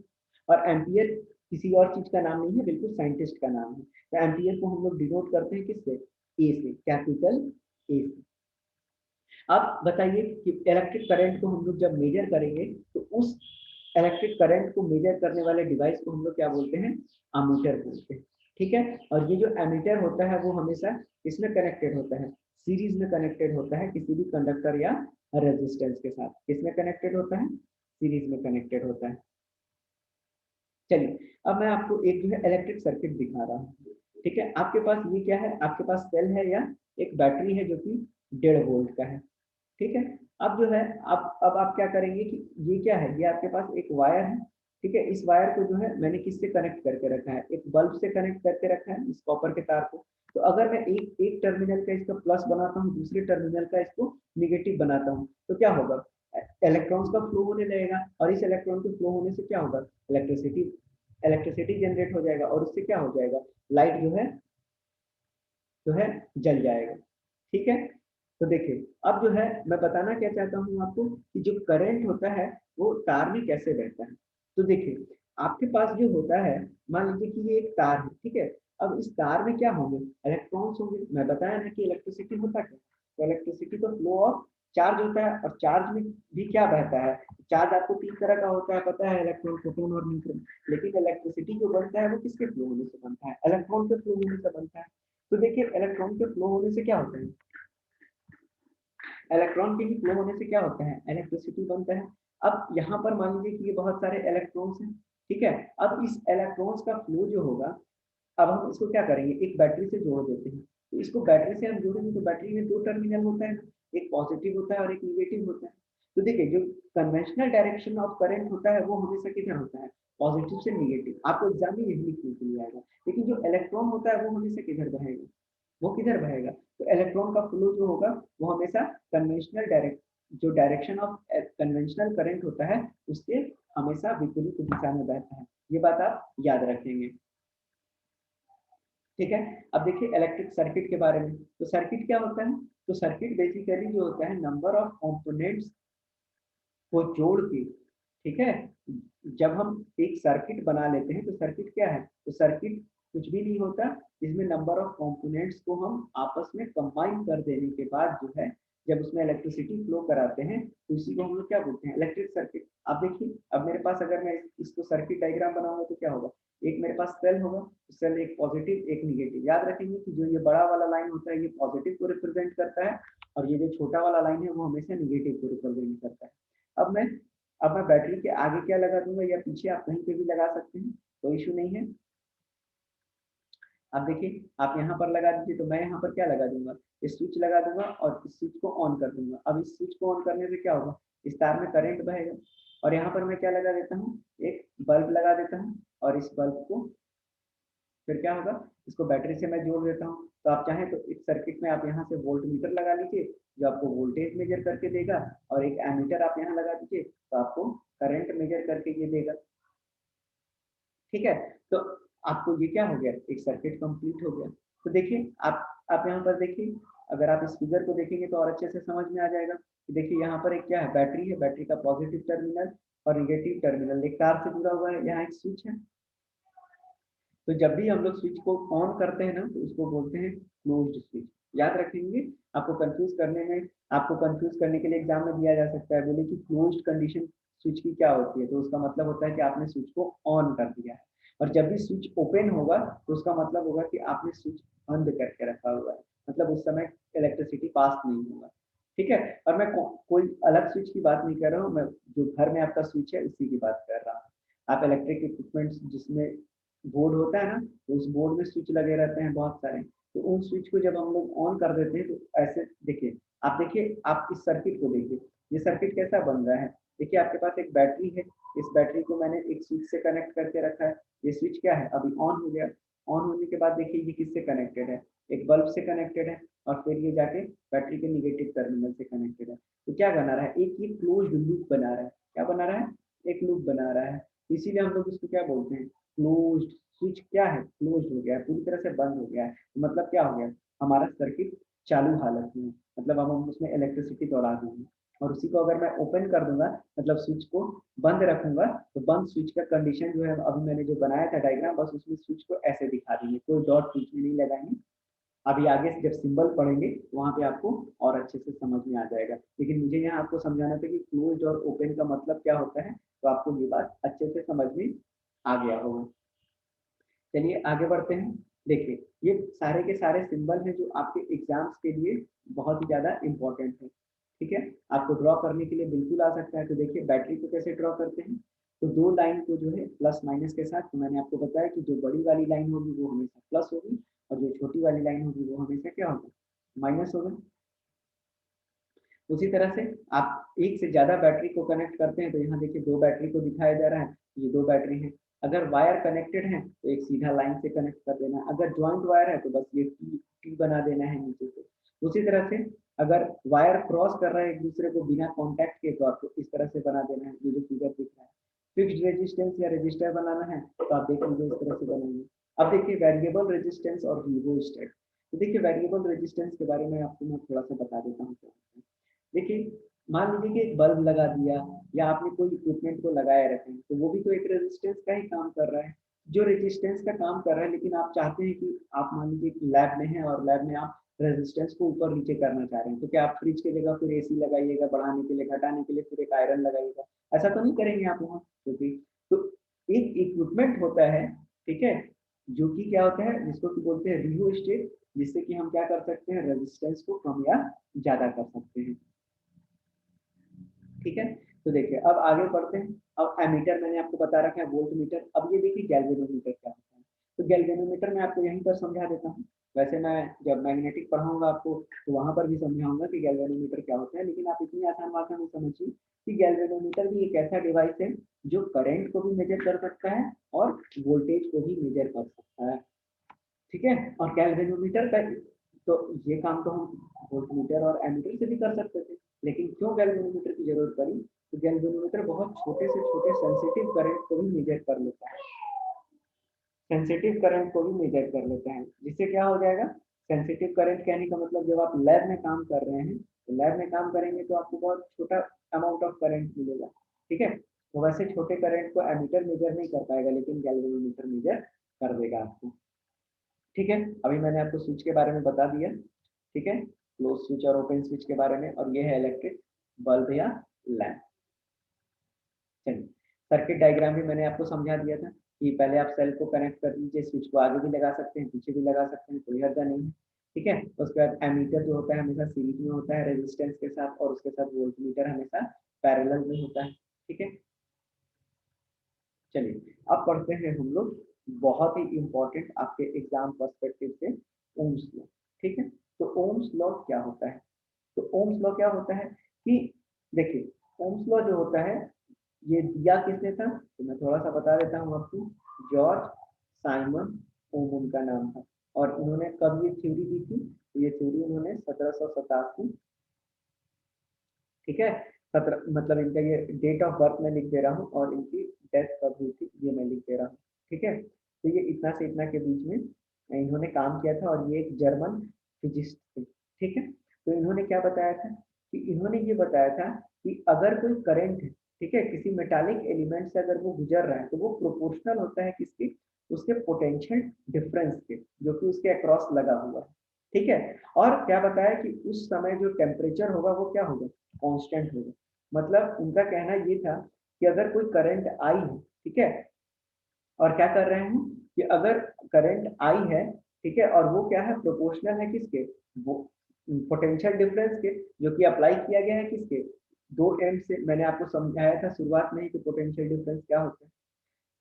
और एम्पियर किसी और चीज का नाम नहीं है, बिल्कुल साइंटिस्ट का नाम है। तो एम्पियर को हम लोग डिनोट करते हैं किससे, ए से, कैपिटल ए से। आप बताइए कि इलेक्ट्रिक करंट को हम लोग जब मेजर करेंगे तो उस इलेक्ट्रिक करंट को मेजर करने वाले डिवाइस को हम लोग क्या बोलते हैं, अमीटर बोलते हैं। ठीक है, और ये जो एमीटर होता है वो हमेशा इसमें कनेक्टेड होता है, सीरीज में कनेक्टेड होता है किसी भी कंडक्टर या रेजिस्टेंस के साथ। किसमें कनेक्टेड होता है, सीरीज में कनेक्टेड होता है। चलिए अब मैं आपको एक जो है इलेक्ट्रिक सर्किट दिखा रहा हूँ। ठीक है, आपके पास ये क्या है, आपके पास सेल है या एक बैटरी है जो कि 1.5 वोल्ट का है। ठीक है, अब जो है अब आप क्या करेंगे कि ये क्या है, ये आपके पास एक वायर है। ठीक है, इस वायर को जो है मैंने किससे कनेक्ट करके रखा है, एक बल्ब से कनेक्ट करके रखा है, इस कॉपर के तार को। तो अगर मैं एक एक टर्मिनल का इसका प्लस बनाता हूँ, दूसरे टर्मिनल का इसको निगेटिव बनाता हूँ, तो क्या होगा, इलेक्ट्रॉन्स का फ्लो होने लगेगा, और इस इलेक्ट्रॉन के फ्लो होने से क्या होगा, इलेक्ट्रिसिटी इलेक्ट्रिसिटी जनरेट हो जाएगा, और उससे क्या हो जाएगा, लाइट जो है जल जाएगा। ठीक है, तो देखिए अब जो है मैं बताना क्या चाहता हूँ आपको कि जो करंट होता है वो तार में कैसे बहता है। तो देखिए आपके पास जो होता है, मान लीजिए कि ये एक तार है। ठीक है, अब इस तार में क्या होंगे, इलेक्ट्रॉन्स होंगे। मैं बताया ना कि इलेक्ट्रिसिटी होता क्या, तो इलेक्ट्रिसिटी तो फ्लो ऑफ चार्ज होता है, और चार्ज में भी क्या बहता है, चार्ज आपको 3 तरह का होता है पता है, इलेक्ट्रॉन, प्रोटॉन और न्यूट्रॉन। लेकिन इलेक्ट्रिसिटी जो बनता है वो किसके फ्लो होने से बनता है, इलेक्ट्रॉन के फ्लो होने से बनता है। तो देखिए इलेक्ट्रॉन के फ्लो होने से क्या होता है, इलेक्ट्रॉन के ही फ्लो होने से क्या होता है, इलेक्ट्रिसिटी बनता है। अब यहाँ पर मान लीजिए कि ये बहुत सारे इलेक्ट्रॉन्स हैं। ठीक है, अब इस इलेक्ट्रॉन्स का फ्लो जो होगा, अब हम इसको क्या करेंगे, एक बैटरी से जोड़ देते हैं। तो इसको बैटरी से हम जोड़ेंगे तो बैटरी में 2 टर्मिनल होता है, एक पॉजिटिव होता है और एक निगेटिव होता है। तो देखिए जो कन्वेंशनल डायरेक्शन ऑफ करंट होता है वो हमेशा किधर होता है, पॉजिटिव से निगेटिव। आपको एग्जाम में यही लिखने के लिए आएगा। लेकिन जो इलेक्ट्रॉन होता है वो हमेशा किधर बहेगा, वो किधर बहेगा, तो इलेक्ट्रॉन का फ्लो जो होगा वो हमेशा कन्वेंशनल डायरेक्ट, जो डायरेक्शन ऑफ कन्वेंशनल करंट होता है उसके हमेशा विपरीत दिशा में बहता है। ये बात आप याद रखेंगे। ठीक है, अब देखिए इलेक्ट्रिक सर्किट के बारे में। तो सर्किट क्या होता है, तो सर्किट बेसिकली जो होता है नंबर ऑफ कंपोनेंट्स को जोड़ के। ठीक है, जब हम एक सर्किट बना लेते हैं तो सर्किट क्या है, तो सर्किट कुछ भी नहीं होता, इसमें नंबर ऑफ कंपोनेंट्स को हम आपस में कंबाइन कर देने के बाद जो है, जब उसमें इलेक्ट्रिसिटी फ्लो कराते हैं तो इसी को हम लोग क्या बोलते हैं, इलेक्ट्रिक सर्किट। आप देखिए अब मेरे पास अगर मैं इसको सर्किट डायग्राम बनाऊंगा तो क्या होगा, एक मेरे पास सेल होगा, सेल एक पॉजिटिव एक निगेटिव। याद रखेंगे कि जो ये बड़ा वाला लाइन होता है ये पॉजिटिव को रिप्रेजेंट करता है, और ये जो छोटा वाला लाइन है वो हमेशा निगेटिव को रिप्रेजेंट करता है। अब मैं अब मैं बैटरी के आगे क्या लगा दूंगा या पीछे, आप कहीं पे भी लगा सकते हैं, कोई इशू नहीं है। आप देखिए आप यहाँ पर लगा दीजिए, तो मैं यहाँ पर क्या लगा दूंगा, इस स्विच लगा दूंगा और इस स्विच को ऑन कर दूंगा। अब इस स्विच को ऑन करने से क्या होगा, इस तार में करंट बहेगा। और यहाँ पर मैं क्या लगा देता हूँ, एक बल्ब लगा देता हूँ, और इस बल्ब को फिर क्या होगा, इसको बैटरी से मैं जोड़ देता हूँ। तो आप चाहें तो इस सर्किट में आप यहाँ से वोल्ट मीटर लगा लीजिए जो आपको वोल्टेज मेजर करके देगा, और एक एमीटर आप यहाँ लगा दीजिए तो आपको करंट मेजर करके ये देगा। ठीक है, तो आपको ये क्या हो गया, एक सर्किट कंप्लीट हो गया। तो देखिए आप यहाँ पर देखिए, अगर आप इस फिगर को देखेंगे तो और अच्छे से समझ में आ जाएगा कि देखिए यहाँ पर एक क्या है, बैटरी है, बैटरी का पॉजिटिव टर्मिनल और निगेटिव टर्मिनल एक तार से जुड़ा हुआ है, यहाँ एक स्विच है। तो जब भी हम लोग स्विच को ऑन करते हैं ना तो उसको बोलते हैं क्लोज्ड स्विच। याद रखेंगे, आपको कंफ्यूज करने के लिए एग्जाम में दिया जा सकता है, बोले कि क्लोज्ड कंडीशन स्विच की क्या होती है, तो उसका मतलब होता है कि आपने स्विच को ऑन कर दिया है। और जब भी स्विच ओपन होगा तो उसका मतलब होगा कि आपने स्विच बंद करके रखा हुआ है, मतलब उस समय इलेक्ट्रिसिटी पास नहीं होगा। ठीक है, और मैं कोई अलग स्विच की बात नहीं कर रहा हूँ, मैं जो घर में आपका स्विच है उसी की बात कर रहा हूँ। आप इलेक्ट्रिक इक्विपमेंट्स जिसमें बोर्ड होता है ना, तो उस बोर्ड में स्विच लगे रहते हैं बहुत सारे, तो उन स्विच को जब हम लोग ऑन कर देते हैं तो ऐसे देखिए, आप इस सर्किट को देखिए, ये सर्किट कैसा बन रहा है। देखिए आपके पास एक बैटरी है, इस बैटरी को मैंने एक स्विच से कनेक्ट करके रखा है। ये स्विच क्या है, अभी ऑन हो गया। ऑन होने के बाद देखिए ये किससे कनेक्टेड है, एक बल्ब से कनेक्टेड है, और फिर ये जाके बैटरी के निगेटिव टर्मिनल से कनेक्टेड है। तो क्या बना रहा है, एक ये क्लोज्ड लूप बना रहा है। क्या बना रहा है, एक लूप बना रहा है। इसीलिए हम लोग इसको क्या बोलते हैं, क्लोज्ड। स्विच क्या है, क्लोज्ड हो गया है, पूरी तरह से बंद हो गया है, तो मतलब क्या हो गया, हमारा सर्किट चालू हालत में है, मतलब अब हम उसमें इलेक्ट्रिसिटी दौड़ा देंगे। और उसी को अगर मैं ओपन कर दूंगा, मतलब स्विच को बंद रखूंगा, तो बंद स्विच का कंडीशन जो है, अभी मैंने जो बनाया था डायग्राम, बस उसमें स्विच को ऐसे दिखा देंगे, कोई डॉट बीच में नहीं लगाएंगे, अभी आगे जब सिंबल पढ़ेंगे वहां पे आपको और अच्छे से समझ में आ जाएगा, लेकिन मुझे यहाँ आपको समझाना था कि क्लोज्ड और ओपन का मतलब क्या होता है, तो आपको ये बात अच्छे से समझ में आ गया होगा। चलिए आगे बढ़ते हैं। देखिए ये सारे के सारे सिंबल हैं जो आपके एग्जाम्स के लिए बहुत ही ज़्यादा इंपॉर्टेंट है। ठीक है, आपको ड्रॉ करने के लिए बिल्कुल आ सकता है। तो देखिए बैटरी को कैसे ड्रॉ करते हैं, तो दो लाइन को जो है प्लस माइनस के साथ, तो मैंने आपको बताया कि जो बड़ी वाली लाइन होगी वो हमेशा प्लस होगी और जो छोटी वाली लाइन होगी वो हमेशा क्या होगा, माइनस होगा। उसी तरह से आप एक से ज़्यादा बैटरी को कनेक्ट करते हैं, तो यहाँ देखिए दो बैटरी को दिखाया जा रहा है, ये दो बैटरी हैं। अगर वायर कनेक्टेड है तो एक सीधा लाइन से कनेक्ट कर देना है, अगर जॉइंट वायर है तो बस ये टी बना देना है नीचे से। उसी तरह से अगर वायर क्रॉस कर रहा है एक दूसरे को बिना कॉन्टैक्ट के, तो इस तरह से बना देना है, ये जो फिगर दिख रहा है। फिक्स्ड रेजिस्टेंस या रजिस्टर बनाना है तो आप देख लीजिए इस तरह से बनाएंगे। अब देखिए वेरिएबल रेजिस्टेंस और रिवोस्टेट। तो देखिए वेरिएबल रेजिस्टेंस के बारे में आपको मैं थोड़ा सा बता देता हूँ क्या होता है। देखिए मान लीजिए कि एक बल्ब लगा दिया या आपने कोई इक्विपमेंट को लगाए रखे हैं, तो वो भी तो एक रेजिस्टेंस का ही काम कर रहा है, जो रेजिस्टेंस का काम कर रहा है। लेकिन आप चाहते हैं कि आप मान लीजिए लैब में हैं और लैब में आप रेजिस्टेंस को ऊपर नीचे करना चाह रहे हैं, तो क्या आप फ्रिज की जगह फिर एसी लगाइएगा बढ़ाने के लिए, घटाने के लिए फिर एक आयरन लगाइएगा? ऐसा तो नहीं करेंगे आप वहाँ, क्योंकि तो एक इक्विपमेंट होता है, ठीक है, जो कि क्या होता है जिसको कि बोलते हैं रियोस्टेट, जिससे कि हम क्या कर सकते हैं, रेजिस्टेंस को कम या ज्यादा कर सकते हैं। ठीक है, तो देखिए अब आगे बढ़ते हैं। अब एमीटर मैंने आपको बता रखा है, वोल्ट मीटर। अब ये देखिए गैल्वेनोमीटर क्या होता है। तो गैल्वेनोमीटर मैं आपको यहीं पर समझा देता हूँ। वैसे मैं जब मैग्नेटिक पढ़ाऊंगा आपको तो वहां पर भी समझाऊंगा कि गैल्वेनोमीटर क्या होता है, लेकिन आप इतनी आसान भाषा में समझिए कि गैल्वेनोमीटर भी एक ऐसा डिवाइस है जो करंट को भी मेजर कर सकता है और वोल्टेज को भी मेजर कर सकता है। ठीक है, और गैल्वेनोमीटर का तो ये काम तो हम वोल्टमीटर और एमीटर से भी कर सकते थे, लेकिन क्यों गैल्वेनोमीटर की जरूरत पड़ी, तो गैल्वेनोमीटर बहुत छोटे से छोटे सेंसिटिव करंट को भी मेजर कर लेता है, सेंसिटिव करंट को भी मेजर कर लेता है। जिससे क्या हो जाएगा, सेंसिटिव करंट कहने का मतलब जब आप लैब में काम कर रहे हैं, तो लैब में काम करेंगे तो आपको बहुत छोटा अमाउंट ऑफ करंट मिलेगा। ठीक है, तो वैसे छोटे करंट को एमीटर मेजर नहीं कर पाएगा, लेकिन गैल्वेनोमीटर मेजर कर देगा आपको। ठीक है, अभी मैंने आपको स्विच के बारे में बता दिया। ठीक है, क्लोज स्विच और ओपन स्विच के बारे में, और ये है इलेक्ट्रिक बल्ब या लैंप। चलिए सर्किट डायग्राम भी मैंने आपको समझा दिया था कि पहले आप सेल को कनेक्ट कर लीजिए, स्विच को आगे भी लगा सकते हैं पीछे भी लगा सकते हैं, कोई हर्जा नहीं है। ठीक है, उसके बाद एमीटर जो होता है हमेशा सीरीज में होता है रेजिस्टेंस के साथ, और उसके साथ वोल्टमीटर हमेशा पैरेलल में होता है। ठीक है, चलिए अब पढ़ते हैं हम लोग बहुत ही इंपॉर्टेंट आपके एग्जाम पर्सपेक्टिव से ओम्स लॉ। ठीक है, तो ओम्स लॉ क्या होता है, तो ओम्स लॉ क्या होता है कि देखिए ओम्स लॉ जो होता है ये दिया किसने था, तो मैं थोड़ा सा बता देता हूँ आपको। जॉर्ज साइमन ओम उनका नाम था, और इन्होंने कब ये थ्योरी दी थी, ये थ्योरी उन्होंने 1787, ठीक है, 17 मतलब इनका ये डेट ऑफ बर्थ में लिख दे रहा हूँ और इनकी डेथ कब हुई थी ये मैं लिख दे रहा हूँ। ठीक है, तो ये इतना से इतना के बीच में इन्होंने काम किया था, और ये एक जर्मन फिजिस्ट थे। ठीक है, तो इन्होंने क्या बताया था कि इन्होंने ये बताया था कि अगर कोई करंट है, ठीक है, किसी मेटालिक एलिमेंट से अगर वो गुजर रहा है तो वो प्रोपोर्शनल होता है किसके, उसके पोटेंशियल डिफरेंस के, जो कि उसके अक्रॉस लगा हुआ है। ठीक है, और क्या बताया कि उस समय जो टेम्परेचर होगा वो क्या होगा, कांस्टेंट होगा। मतलब उनका कहना ये था कि अगर कोई करंट आई है, ठीक है, और क्या कर रहे हैं कि अगर करंट आई है, ठीक है, और वो क्या है, प्रोपोर्शनल है किसके, वो पोटेंशियल डिफरेंस के, जो कि अप्लाई किया गया है किसके, दो एंड से। मैंने आपको समझाया था शुरुआत में ही कि पोटेंशियल डिफरेंस क्या होता है।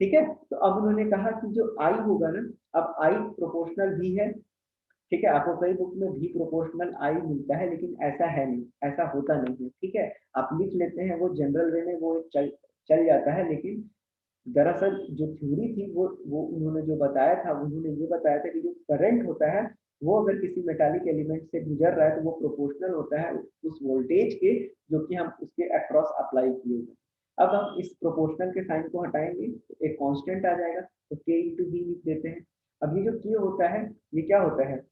ठीक है, तो अब उन्होंने कहा कि जो आई होगा ना, अब आई प्रोपोर्शनल भी है। ठीक है, आपको कई बुक में भी प्रोपोर्शनल आई मिलता है, लेकिन ऐसा है नहीं, ऐसा होता नहीं है। ठीक है, आप लिख लेते हैं वो जनरल वे में वो चल चल जाता है, लेकिन दरअसल जो थ्योरी थी वो उन्होंने जो बताया था, उन्होंने ये बताया था कि जो करंट होता है वो अगर किसी मेटालिक एलिमेंट से गुजर रहा है तो वो प्रोपोर्शनल होता है उस वोल्टेज के जो कि हम उसके अक्रॉस अप्लाई किए हुए। अब हम इस प्रोपोर्शनल के साइन को हटाएंगे तो एक कांस्टेंट आ जाएगा, तो के इंटू बी लिख देते हैं। अब ये जो के होता है ये क्या होता है,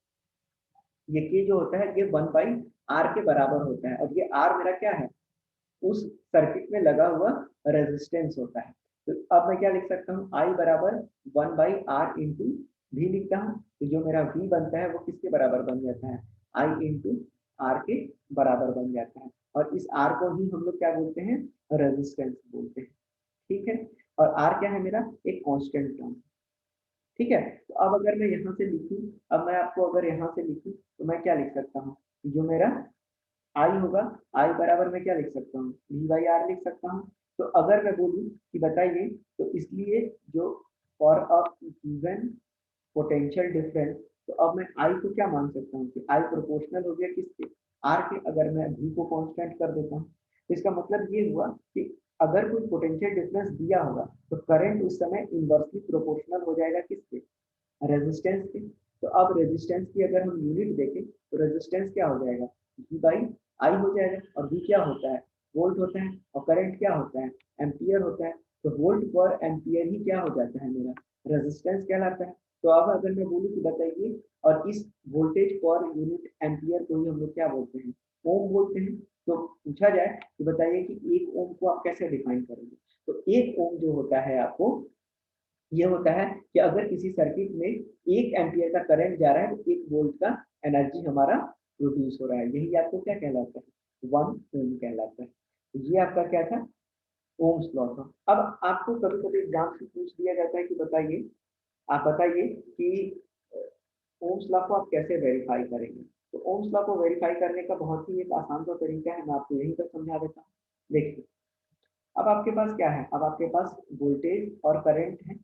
ये के जो होता है ये 1/r के बराबर होता है, और ये r मेरा क्या है, उस सर्किट में लगा हुआ रेजिस्टेंस होता है। तो अब मैं क्या लिख सकता हूँ, I बराबर 1/r इंटू भी लिखता हूँ, तो जो मेरा V बनता है वो किसके बराबर बन जाता है, I इंटू R के बराबर बन जाता है। और इस R को ही हम लोग क्या बोलते हैं, रेजिस्टेंस बोलते हैं। ठीक है, और R क्या है मेरा, एक कांस्टेंट टर्म। ठीक है, तो अब अगर मैं यहाँ से लिखूं, अब मैं आपको अगर यहाँ से लिखूं तो मैं क्या लिख सकता हूँ, जो मेरा I होगा, I बराबर मैं क्या लिख सकता हूँ, V बाई आर लिख सकता हूँ। तो अगर मैं बोलूँ कि बताइए, तो इसलिए जो for a given potential difference, तो अब मैं I को क्या मान सकता हूँ कि I प्रोपोर्शनल हो गया किसके, R के। अगर मैं V को कांस्टेंट कर देता हूँ, तो इसका मतलब ये हुआ कि अगर कोई पोटेंशियल डिफरेंस दिया होगा तो करंट उस समय इनवर्सली प्रोपोर्शनल हो जाएगा किसके, रेजिस्टेंस के। तो अब रेजिस्टेंस की अगर हम यूनिट देखें तो रेजिस्टेंस क्या हो जाएगा, V बाई आई हो जाएगा। और V क्या होता है, वोल्ट होता है, और करंट क्या होता है, एम्पियर होता है। तो वोल्ट पर एम्पियर ही क्या हो जाता है मेरा, रेजिस्टेंस कहलाता है। तो अब अगर मैं बोलूँ कि बताइए, और इस वोल्टेज पर यूनिट एम्पियर को ही हम लोग क्या बोलते हैं, ओम बोलते हैं। तो पूछा जाए कि बताइए कि एक ओम को आप कैसे डिफाइन करेंगे, तो एक ओम जो होता है आपको, ये होता है कि अगर किसी सर्किट में 1 एम्पीयर का करंट जा रहा है तो 1 वोल्ट का एनर्जी हमारा प्रोड्यूस हो रहा है, यही आपको क्या कहलाता है, 1 ओम कहलाता है। तो ये आपका क्या था, ओम्स लॉ था। अब आपको कभी-कभी एग्जाम से पूछ दिया जाता है कि बताइए, आप बताइए कि ओम्स लॉ को आप कैसे वेरीफाई करेंगे। तो ओम्स लॉ को वेरीफाई करने का बहुत ही एक आसान सा तरीका है, मैं आपको यहीं पर समझा देता हूँ। देखिए, अब आपके पास क्या है, अब आपके पास वोल्टेज और करंट है।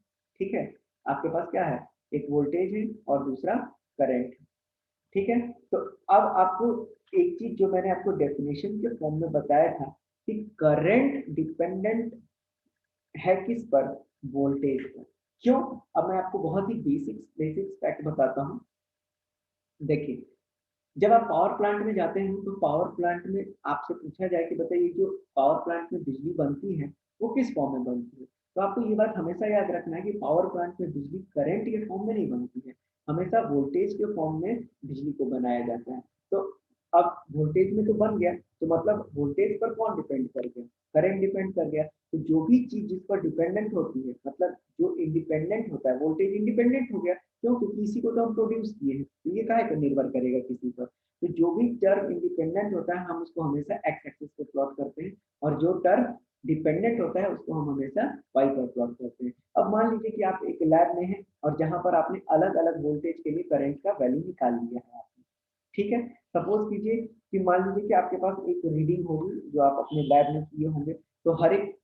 ठीक है, आपके पास क्या है, एक वोल्टेज है और दूसरा करंट है। ठीक है, तो अब आपको एक चीज जो मैंने आपको डेफिनेशन के फॉर्म में बताया था कि करंट डिपेंडेंट है किस पर, वोल्टेज पर। क्यों, अब मैं आपको बहुत ही बेसिक फैक्ट बताता हूँ। देखिए, जब आप पावर प्लांट में जाते हैं तो पावर प्लांट में आपसे पूछा जाए कि बताइए जो पावर प्लांट में बिजली बनती है वो किस फॉर्म में बनती है, तो आपको ये बात हमेशा याद रखना है कि पावर प्लांट में बिजली करंट के फॉर्म में नहीं बनती है, हमेशा वोल्टेज के फॉर्म में बिजली को बनाया जाता है। तो अब वोल्टेज में तो बन गया, तो मतलब वोल्टेज पर कौन डिपेंड कर गया, करंट डिपेंड कर गया। तो जो भी चीज जिस पर डिपेंडेंट होती है, मतलब जो इंडिपेंडेंट होता है, वोल्टेज इंडिपेंडेंट हो गया। क्यों, क्योंकि इसी को तो हम प्रोड्यूस किए हैं, तो ये काहे पर निर्भर करेगा किसी पर। तो जो भी टर्म इंडिपेंडेंट होता है हम उसको हमेशा एक्स एक्सिस पे प्लॉट करते हैं, और जो टर्म डिपेंडेंट होता है उसको हम हमेशा वाई पर प्लॉट करते हैं। अब मान लीजिए कि आप एक लैब में हैं और जहां पर आपने अलग अलग वोल्टेज के लिए करंट का वैल्यू निकाल लिया है आपने। ठीक है, सपोज कीजिए कि मान लीजिए कि आपके पास एक रीडिंग होगी जो आप अपने लैब में किए होंगे, तो हर एक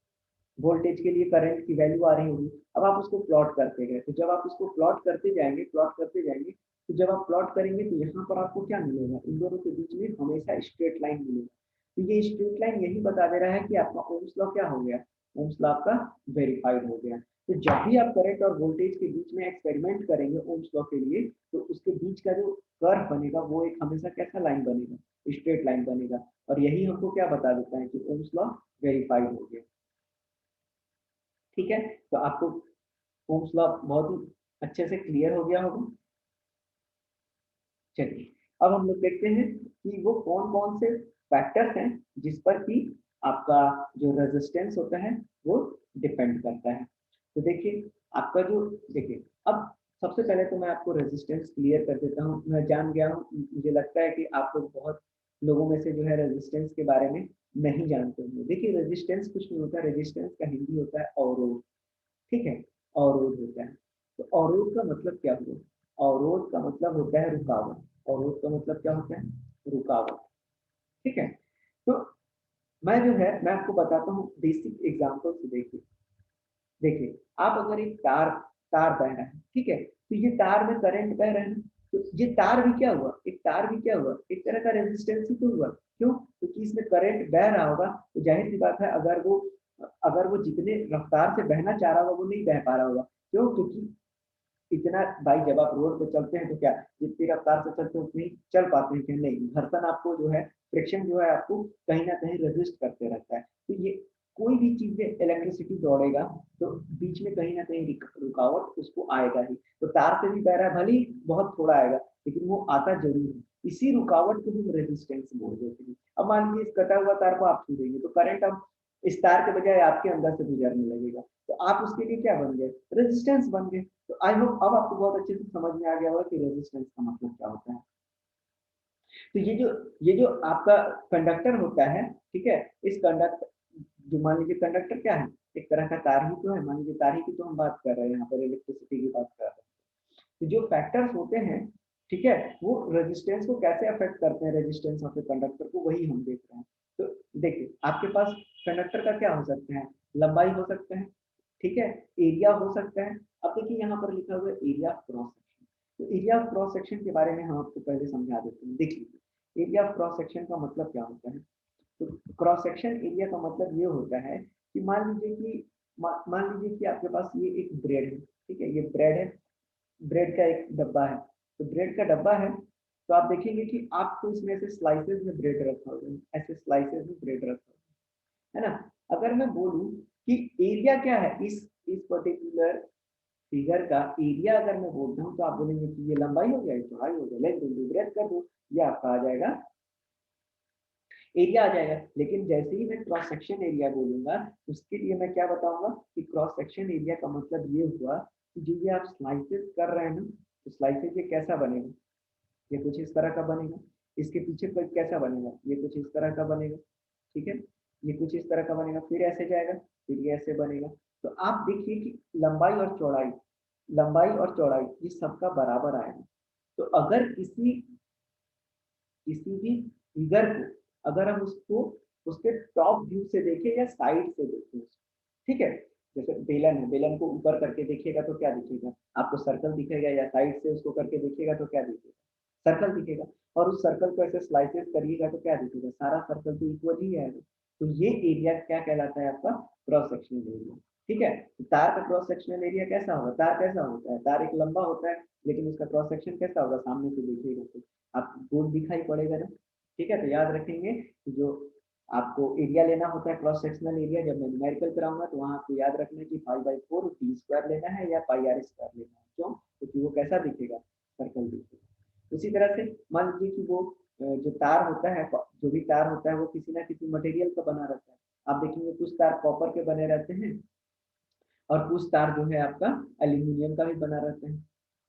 वोल्टेज के लिए करंट की वैल्यू आ रही होगी। अब आप उसको प्लॉट करते गए, तो जब आप उसको प्लॉट करते जाएंगे, तो जब आप प्लॉट करेंगे तो यहाँ पर आपको क्या मिलेगा, इन दोनों के बीच में हमेशा स्ट्रेट लाइन मिलेगा। तो ये स्ट्रेट लाइन यही बता दे रहा है कि आपका ओम्स लॉ क्या हो गया, ओम्स लॉ आपका वेरीफाइड हो गया। तो जब भी आप करंट और वोल्टेज के बीच में एक्सपेरिमेंट करेंगे ओम्स लॉ के लिए, तो उसके बीच का जो कर्व बनेगा वो एक हमेशा कैसा लाइन बनेगा, स्ट्रेट लाइन बनेगा। और यही हमको क्या बता देता है कि ओम्स लॉ वेरीफाइड हो गया। ठीक है, तो आपको ओम्स लॉ बहुत ही अच्छे से क्लियर हो गया होगा। चलिए, अब हम लोग देखते हैं कि वो कौन कौन से फैक्टर्स हैं जिस पर कि आपका जो रेजिस्टेंस होता है वो डिपेंड करता है। तो देखिए, आपका जो, देखिए अब सबसे पहले तो मैं आपको रेजिस्टेंस क्लियर कर देता हूँ। मैं जान गया हूँ, मुझे लगता है कि आप लोग बहुत लोगों में से जो है रेजिस्टेंस के बारे में नहीं जानते होंगे। देखिए, रेजिस्टेंस कुछ नहीं होता, रेजिस्टेंस का हिंदी होता है अवरोध। ठीक है, अवरोध होता है। तो अवरोध का मतलब क्या हुआ, अवरोध का मतलब होता है रुकावट। अवरोध का मतलब क्या होता है, रुकावट। ठीक है, तो मैं जो है मैं आपको बताता हूँ बेसिक एग्जांपल से। देखिए, देखिए आप अगर एक तार तार बह रहा है, ठीक है, तो ये तार में करंट बह रहा है ना, तो ये तार भी क्या हुआ, एक तार भी क्या हुआ, एक तरह का रेजिस्टेंस ही तो हुआ। क्यों, क्योंकि इसमें करंट बह रहा होगा, तो जाहिर सी बात है अगर वो जितने रफ्तार से बहना चाह रहा होगा वो नहीं बह पा रहा होगा। क्यों, क्योंकि इतना, भाई जब आप रोड पे चलते हैं तो क्या जितनी रफ्तार से चलते हैं उतनी चल पाते हैं कि नहीं, घर्षण आपको जो है, फ्रिक्शन जो है आपको कहीं ना कहीं रेजिस्ट करते रहता है। तो ये कोई भी चीज में इलेक्ट्रिसिटी दौड़ेगा तो बीच में कहीं ना कहीं रुकावट उसको आएगा ही। तो तार से भी बह रहा है, भले ही बहुत थोड़ा आएगा लेकिन वो आता जरूर है। इसी रुकावट को हम रेजिस्टेंस बोल देते हैं। अब मान लीजिए इस कटा हुआ तार को आप छू देंगे तो करंट अब इस तार के बजाय आपके अंदर से गुजरने लगेगा, तो आप उसके लिए क्या बन गए, रेजिस्टेंस बन गए। तो आई होप अब आपको बहुत अच्छे से समझ में आ गया होगा कि रेजिस्टेंस का मतलब क्या होता है। तो ये जो आपका कंडक्टर होता है, ठीक है, इस कंडक्टर, जो मान लीजिए कंडक्टर क्या है, एक तरह का तार ही तो है, मान लीजिए तार ही की तो हम बात कर रहे हैं, यहाँ पर इलेक्ट्रिसिटी की बात कर रहे हैं। तो जो फैक्टर्स होते हैं, ठीक है, वो रेजिस्टेंस को कैसे अफेक्ट करते हैं, रेजिस्टेंस ऑफ ए कंडक्टर को, वही हम देख रहे हैं। तो देखिए आपके पास कंडक्टर का क्या हो सकता है, लंबाई हो सकता है, ठीक है, एरिया हो सकता है। अब देखिए यहाँ पर लिखा हुआ है एरिया ऑफ क्रॉस सेक्शन। तो एरिया ऑफ क्रॉस सेक्शन के बारे में हम आपको पहले समझा देते हैं। देख लीजिए एरिया ऑफ क्रॉस सेक्शन का मतलब क्या होता है। तो क्रॉस सेक्शन एरिया का मतलब ये होता है कि मान लीजिए कि आपके पास ये एक ब्रेड है, ठीक है, ये ब्रेड है, ब्रेड का एक डब्बा है। तो ब्रेड का डब्बा है, तो आप देखेंगे कि आपको इसमें ऐसे स्लाइसेस में ब्रेड रखा हुआ है, ऐसे स्लाइसेस में ब्रेड रखा हुआ है ना। अगर मैं बोलूं कि एरिया क्या है इस पर्टिकुलर फिगर का एरिया, अगर मैं बोलता हूँ तो आप बोलेंगे कि ये लंबाई हो गया, ये चौड़ाई हो गया, लेट दो ब्रेड कर दो, ये आपका आ जाएगा एरिया आ जाएगा। लेकिन जैसे ही मैं क्रॉस सेक्शन एरिया बोलूंगा, उसके लिए मैं क्या बताऊंगा कि क्रॉस सेक्शन एरिया का मतलब ये हुआ कि जो ये आप स्लाइसेस कर रहे हैं ना, तो स्लाइसेस ये कैसा बनेगा, ये कुछ इस तरह का बनेगा। इसके पीछे पर कैसा बनेगा, ये कुछ इस तरह का बनेगा, ठीक है, ये कुछ इस तरह का बनेगा, फिर ऐसे जाएगा, फिर ये ऐसे बनेगा। तो आप देखिए कि लंबाई और चौड़ाई ये सबका बराबर आएगा। तो अगर किसी किसी भी फिगर को अगर हम उसको उसके टॉप व्यू से देखें या साइड से देखें, ठीक है, जैसे बेलन है, बेलन को ऊपर करके देखिएगा तो क्या दिखेगा, आपको सर्कल दिखेगा, या साइड से उसको करके देखिएगा तो क्या दिखेगा, सर्कल दिखेगा। और उस सर्कल को ऐसे स्लाइसेस करिएगा तो क्या दिखेगा, सारा सर्कल तो इक्वल ही आएगा। तो ये एरिया क्या कहलाता है, आपका क्रॉस सेक्शनल एरिया, ठीक है। तो तार का क्रॉस सेक्शनल एरिया कैसा होगा, तार कैसा होता है, तार एक लंबा होता है, लेकिन उसका क्रॉस सेक्शन कैसा होगा, सामने से देखिएगा तो आप गोल दिखाई पड़ेगा ना, ठीक है। तो याद रखेंगे कि जो आपको एरिया लेना होता है क्रॉस सेक्शनल एरिया, जब मैं न्यूमेरिकल कराऊंगा तो वहां आपको याद रखना है कि 5/4 टी स्क्वायर लेना है या पाई आर स्क्वायर लेना है। क्यों, क्योंकि वो कैसा दिखेगा, सर्कल दिखेगा। उसी तरह से मान लीजिए कि वो जो तार होता है, जो भी तार होता है वो किसी ना किसी मटेरियल का बना रहता है। आप देखेंगे कुछ तार कॉपर के बने रहते हैं, और कुछ तार जो है आपका एल्यूमिनियम का भी बना रहता है,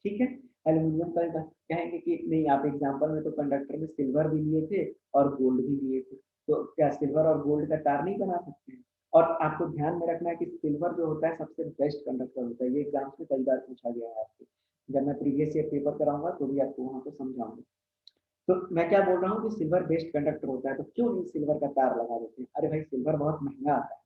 ठीक है। एल्यूमिनियम का भी कहेंगे कि नहीं, आप एग्जांपल में तो कंडक्टर में सिल्वर भी लिए थे और गोल्ड भी लिए थे, तो क्या सिल्वर और गोल्ड का तार नहीं बना सकते हैं। और आपको ध्यान में रखना है कि सिल्वर जो होता है सबसे बेस्ट कंडक्टर होता है, ये एग्जाम्स में कई बार पूछा गया है आपसे। जब मैं प्रीवियस ईयर पेपर कराऊंगा तो भी आपको वहां पे समझाऊंगा। तो मैं क्या बोल रहा हूँ कि सिल्वर बेस्ट कंडक्टर होता है, तो क्यों नहीं सिल्वर का तार लगा देते हैं। अरे भाई सिल्वर बहुत महंगा आता है,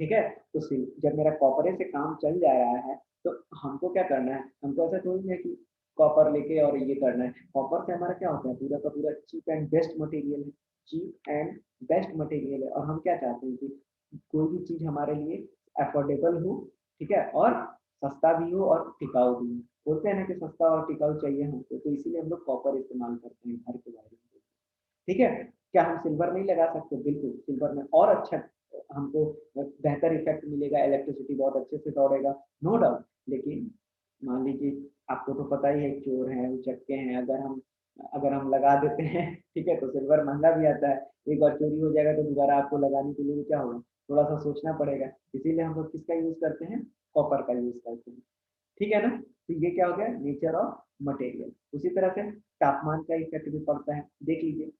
ठीक है। तो जब मेरा कॉपरे से काम चल जा रहा है, तो हमको क्या करना है, हमको ऐसा थोड़ी है कि कॉपर लेके और ये करना है। कॉपर से हमारा क्या होता है, पूरा का पूरा चीप एंड बेस्ट मटेरियल है, चीप एंड बेस्ट मटेरियल है। और हम क्या चाहते हैं कि कोई भी चीज हमारे लिए अफोर्डेबल हो, ठीक है, और सस्ता भी हो और टिकाऊ भी हो। बोलते हैं ना कि सस्ता और टिकाऊ चाहिए हमको, तो इसीलिए हम लोग कॉपर इस्तेमाल करते हैं घर के बारे में, ठीक है। क्या हम सिल्वर नहीं लगा सकते, बिल्कुल सिल्वर में और अच्छा हमको बेहतर इफेक्ट मिलेगा, इलेक्ट्रिसिटी बहुत अच्छे से दौड़ेगा, नो डाउट। लेकिन मान लीजिए आपको तो पता ही है, चोर हैं, उचक्के हैं, अगर हम लगा देते हैं, ठीक है, तो सिल्वर महंगा भी आता है। एक बार चोरी हो जाएगा तो दोबारा आपको लगाने के लिए भी क्या होगा, थोड़ा सा सोचना पड़ेगा। इसीलिए हम लोग किसका यूज करते हैं, कॉपर का यूज करते हैं, ठीक है ना। तो ये क्या हो गया, नेचर ऑफ मटेरियल। उसी तरह से तापमान का इफेक्ट भी पड़ता है। देख लीजिए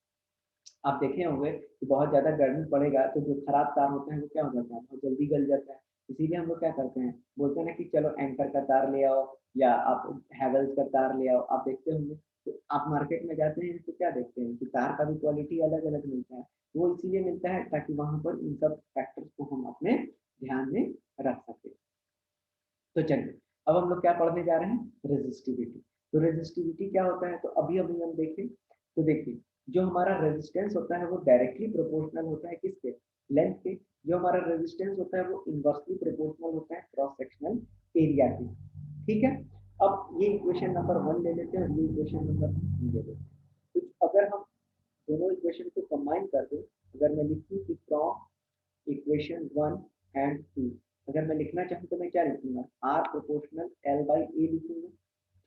आप देखे होंगे कि बहुत ज्यादा गर्मी पड़ेगा तो जो खराब तार होते हैं वो क्या हो जाता है, बहुत जल्दी गल जाता है। इसीलिए हम लोग क्या करते हैं, बोलते हैं ना कि चलो एंकर का तार ले आओ, या आप हैवेल्स का तार ले आओ। आप देखते होंगे तो आप मार्केट में जाते हैं तो क्या देखते हैं कि तार का भी क्वालिटी अलग अलग मिलता है। वो इसीलिए मिलता है ताकि वहां पर इन सब फैक्टर्स को हम अपने ध्यान में रख सके। तो चलिए अब हम लोग क्या पढ़ने जा रहे हैं, रेजिस्टिविटी। तो रेजिस्टिविटी क्या होता है, तो अभी अभी हम देखें। तो देखिए जो हमारा रेजिस्टेंस होता है वो डायरेक्टली प्रोपोर्शनल होता है किसके, लेंथ के। जो हमारा रेजिस्टेंस होता है वो इनवर्सली प्रोपोर्शनल होता है क्रॉस सेक्शनल एरिया के, ठीक है। अब ये इक्वेशन नंबर 1 ले लेते हैं और ये इक्वेशन नंबर 2 ले लेते हैं। तो अगर हम दोनों इक्वेशन को कंबाइन कर दें, अगर मैं लिखूं कि फ्रॉम इक्वेशन 1 एंड 2, अगर मैं लिखना चाहूँ तो मैं क्या लिखूंगा, आर प्रोपोर्शनल एल बाई ए लिखूंगा,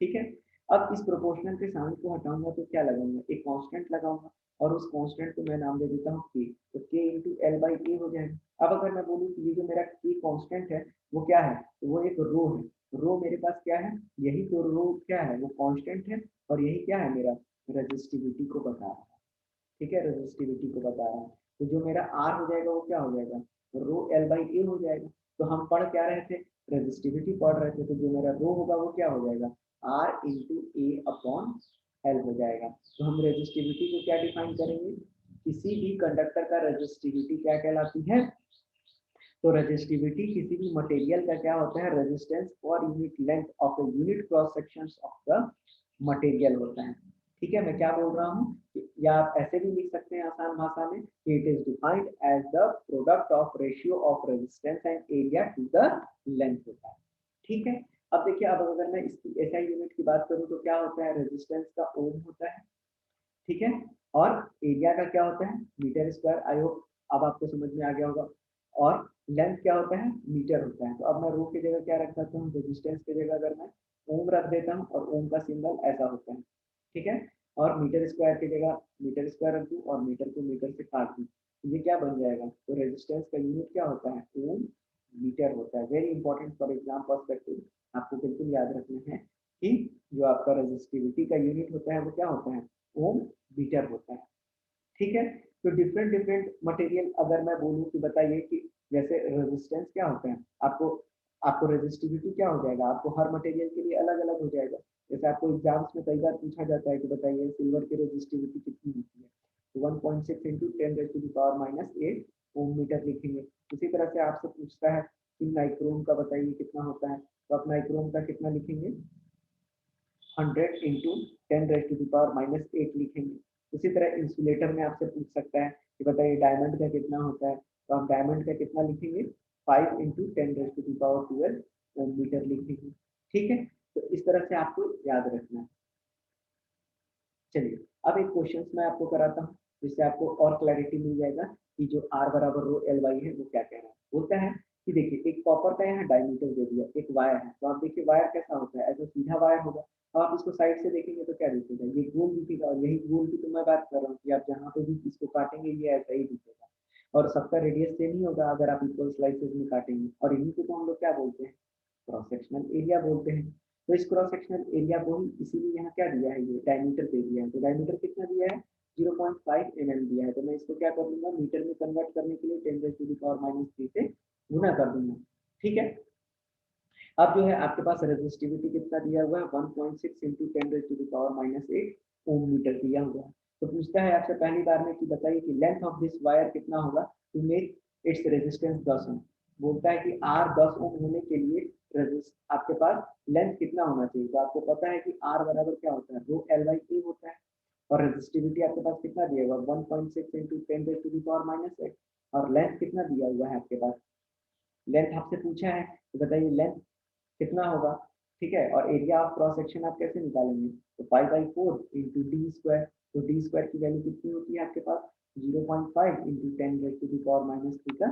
ठीक है। अब इस प्रोपोर्शनल के साइन को हटाऊंगा तो क्या लगाऊंगा, एक कांस्टेंट लगाऊंगा, और उस कांस्टेंट को मैं नाम दे देता हूँ के। तो के इंटू एल बाई ए हो जाएगा। अब अगर मैं बोलूँ कि ये जो मेरा के कांस्टेंट है वो क्या है, तो वो एक रो है। रो मेरे पास क्या है, यही तो रो क्या है, वो कांस्टेंट है, और यही क्या है मेरा रेजिस्टिविटी को बता रहा है। ठीक है, रेजिस्टिविटी को बता रहा है। तो जो मेरा आर हो जाएगा वो क्या हो जाएगा, रो एल बाई ए हो जाएगा। तो हम पढ़ क्या रहे थे, रेजिस्टिविटी पढ़ रहे थे, तो जो मेरा रो होगा वो क्या हो जाएगा, R into A upon L हो जाएगा। तो हम रेजिस्टिविटी को क्या डिफाइन करेंगे, किसी भी कंडक्टर का रेजिस्टिविटी क्या कहलाती है, तो रेजिस्टिविटी किसी भी मटेरियल का क्या होता है, रेजिस्टेंस और unit length of a unit cross section of the material होता है। ठीक है, मैं क्या बोल रहा हूँ, या आप ऐसे भी लिख सकते हैं आसान भाषा में, it is defined as the product of ratio of resistance and area to the length होता है। ठीक है, अब देखिए, अब अगर मैं इसकी एसआई यूनिट की बात करूँ तो क्या होता है, रेजिस्टेंस का ओम होता है। ठीक है, और एरिया का क्या होता है, मीटर स्क्वायर। आई होप अब आपको समझ में आ गया होगा। और लेंथ क्या होता है, मीटर होता है। तो अब मैं रो की जगह क्या रख सकता हूँ, रेजिस्टेंस की जगह अगर मैं ओम रख देता हूँ, और ओम का सिंबल ऐसा होता है। ठीक है, और मीटर स्क्वायर की जगह मीटर स्क्वायर रख दूँ, और मीटर को मीटर से काट दूँ, तो ये क्या बन जाएगा, तो रेजिस्टेंस का यूनिट क्या होता है, ओम मीटर होता है। Very important for exam perspective, आपको बिल्कुल याद रखना है कि जो आपका रेजिस्टिविटी का यूनिट होता है वो क्या होता है, ओम मीटर होता है। ठीक है, तो डिफरेंट डिफरेंट मटेरियल अगर मैं बोलूँ कि बताइए कि जैसे रेजिस्टेंस क्या होता है, आपको आपको रेजिस्टिविटी क्या हो जाएगा, आपको हर मटेरियल के लिए अलग अलग हो जाएगा। जैसे आपको एग्जाम्स में कई बार पूछा जाता है कि बताइए सिल्वर की रेजिस्टिविटी कितनी होती है, तो 1.6 इंटू 10⁻⁸ ओम मीटर लिखेंगे। उसी तरह से आपसे पूछता है कि नाइक्रोम का बताइए कितना होता है, तो आप नाइक्रोम का कितना लिखेंगे, 100 इंटू 10⁻⁻8 लिखेंगे। उसी तरह इंसुलेटर में आपसे पूछ सकता है कि बताइए डायमंड का कितना होता है, तो आप डायमंड का कितना लिखेंगे, 5 इंटू 10⁻12 ओम मीटर लिखेंगे। ठीक है, तो इस तरह से आपको याद रखना है। चलिए, अब एक क्वेश्चन मैं आपको कराता हूँ, जिससे आपको और क्लैरिटी मिल जाएगा कि जो आर बराबर रो एल वाई है वो क्या कह रहा है। बोलता है कि देखिए, एक कॉपर का यहाँ डायमीटर दे दिया, एक वायर है, तो आप देखिए वायर कैसा होता है, ऐसा सीधा वायर होगा। अब आप इसको साइड से देखेंगे तो क्या दिखेगा, ये गोल दिखेगा, और यही गोल की तो मैं बात कर रहा हूँ कि आप जहाँ पे भी इसको काटेंगे ये ऐसा ही दिखेगा। और सबका रेडियस सेम ही होगा अगर आप इक्वल स्लाइसेस में काटेंगे, और इन्हीं को तो हम लोग क्या बोलते हैं, क्रॉस सेक्शनल एरिया बोलते हैं। तो इस क्रॉस सेक्शनल एरिया को ही इसीलिए यहाँ क्या दिया है, ये डायमीटर दे दिया है। तो डायमीटर कितना दिया है, 0.5 mm दिया है। तो मैं इसको क्या कर दूंगा, मीटर में कन्वर्ट करने के लिए 10⁻³ से गुना कर दूंगा। ठीक है, अब जो है आपके पास रेजिस्टिविटी कितना दिया हुआ है, 1.6 इंटू 10⁻⁸ ओम मीटर दिया हुआ है। तो पूछता है आपसे पहली बार में कि बताइए कि लेंथ ऑफ दिस वायर कितना होगा टू मेक इट्स रेजिस्टेंस 10 ओम। बोलता है कि आर 10 ओम होने के लिए आपके पास लेंथ कितना होना चाहिए। तो आपको पता है कि आर बराबर क्या होता है, रो एल बाई ए होता है, और रेजिस्टिविटी आपके पास कितना दिया हुआ, 1.6 इंटू 10⁻⁸ और लेंथ कितना दिया हुआ है आपके पास, लेंथ आपसे पूछा है, तो बताइए लेंथ कितना होगा। ठीक है, और एरिया ऑफ क्रॉस सेक्शन आप कैसे निकालेंगे, तो 5/4 इंटू डी स्क्वायर। तो डी स्क्वायर की वैल्यू कितनी होती है आपके पास, 0.5 इंटू 10⁻³ का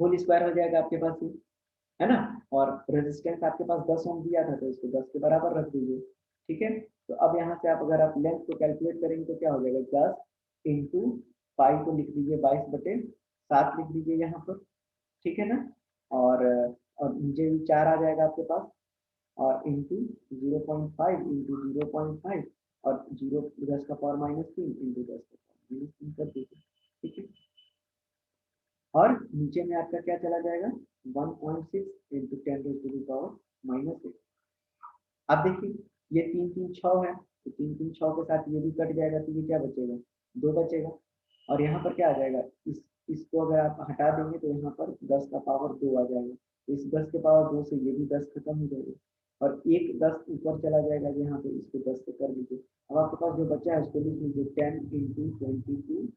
होल स्क्वायर हो जाएगा आपके पास ये, है ना। और रेजिस्टेंस आपके पास 10 ओम दिया था, तो इसको 10 के बराबर रख दीजिए। ठीक है, तो अब यहाँ से आप अगर आप लेंथ को कैलकुलेट करेंगे तो क्या हो जाएगा, 10 इंटू 5 को लिख दीजिए 22/7 लिख दीजिए यहाँ पर। ठीक है ना, और नीचे भी 4 आ जाएगा आपके पास, और इंटू 0.5 इंटू 0.5, और 10⁻³ इंटू 10⁻³ कर दीजिए। ठीक है, और नीचे में आपका क्या चला जाएगा, 1.6 इंटू 10⁻⁻6। अब देखिए, ये 3 3 6 है, तो 3 3 6 के साथ ये भी कट जाएगा, तो ये क्या बचेगा, 2 बचेगा। और यहाँ पर क्या आ जाएगा, इसको अगर आप हटा देंगे तो यहाँ पर 10 का पावर 2 आ जाएगा। तो इस 10 के पावर 2 से ये भी 10 खत्म हो जाएगा, और एक 10 ऊपर चला जाएगा यहाँ पे, इसको 10 से कर लीजिए। अब आपके पास जो बचा है उसको लिख लीजिए, 10 इंटू 22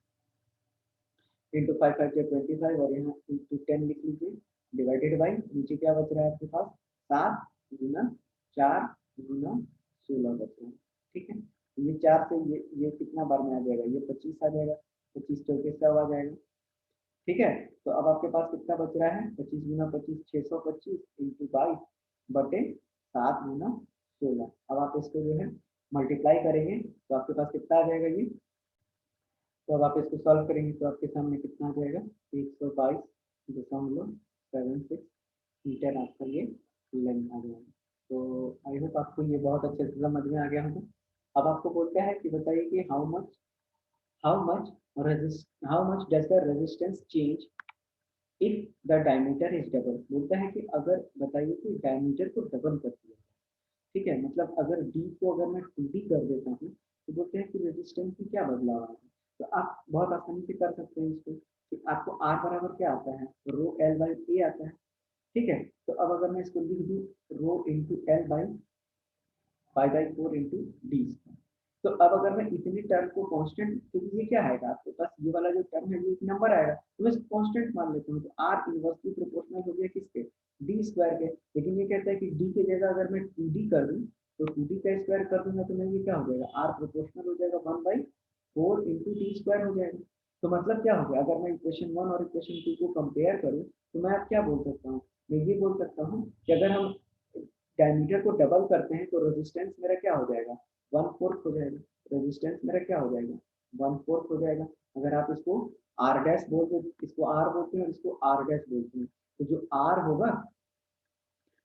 इंटू 5×5 = 25, और यहाँ इंटू 10 लिख लीजिए, डिवाइडेड बाई नीचे क्या बच रहा है आपके पास, 7 गुना 4 गुना 16 बच रहा है। ठीक है, तो ये 4 से ये कितना बार में आ जाएगा, ये 25 आ जाएगा, 25 चौके 100 आ जाएगा। ठीक है, तो अब आपके पास कितना बच रहा है, 25 गुना 25 625 इंटू 22/7 गुना 16। अब आप इसको जो है मल्टीप्लाई करेंगे तो आपके पास कितना आ जाएगा ये, तो अब आप इसको सॉल्व करेंगे तो आपके सामने कितना आ जाएगा, 122.76 मीटर आपका ये लेन आ गया। तो आई होप आपको ये बहुत अच्छे से समझ में आ गया होगा। अब आपको बोलता है कि बताइए कि how much how much does the resistance change if the diameter is double. बोलता है कि अगर बताइए कि डायमीटर को डबल कर दिया, ठीक है, मतलब अगर डी को अगर मैं 2D कर देता हूँ तो बोलते हैं कि रेजिस्टेंस में क्या बदलाव आएगा। तो आप बहुत आसानी से कर सकते हैं इसको कि आपको आर बराबर क्या आता है, रो एल बाई ए आता है, ठीक है। तो अब अगर मैं इसको लिख दूँ rho into L by 5/4 into D. तो अब अगर मैं इतनी टर्म को कांस्टेंट, क्योंकि ये क्या आएगा आपके पास, ये वाला जो टर्म है ये एक नंबर आएगा, तो मैं इसको कांस्टेंट मान लेता हूँ। तो आर इनवर्सली प्रोपोर्शनल हो गया किसके, डी स्क्वायर के। लेकिन ये कहता है कि डी की जगह अगर मैं 2D कर दूँ तो 2D का स्क्वायर कर दूंगा तो मैं ये क्या हो जाएगा, आर प्रोपोर्शनल हो जाएगा 1/4 इंटू डी स्क्वायर हो जाएगा। तो मतलब क्या हो गया, अगर मैं इक्वेशन 1 और इक्वेशन 2 को कंपेयर करूँ तो मैं अब क्या बोल सकता हूँ, मैं ये बोल सकता हूँ कि अगर हम डायमीटर को डबल करते हैं तो रेजिस्टेंस मेरा क्या हो जाएगा, 1/4 हो जाएगा। रेजिस्टेंस मेरा क्या हो जाएगा, 1/4 हो जाएगा। अगर आप इसको आर डैश बोलते हैं, इसको आर बोलते हैं और इसको आर डैश बोलते हैं, तो जो आर होगा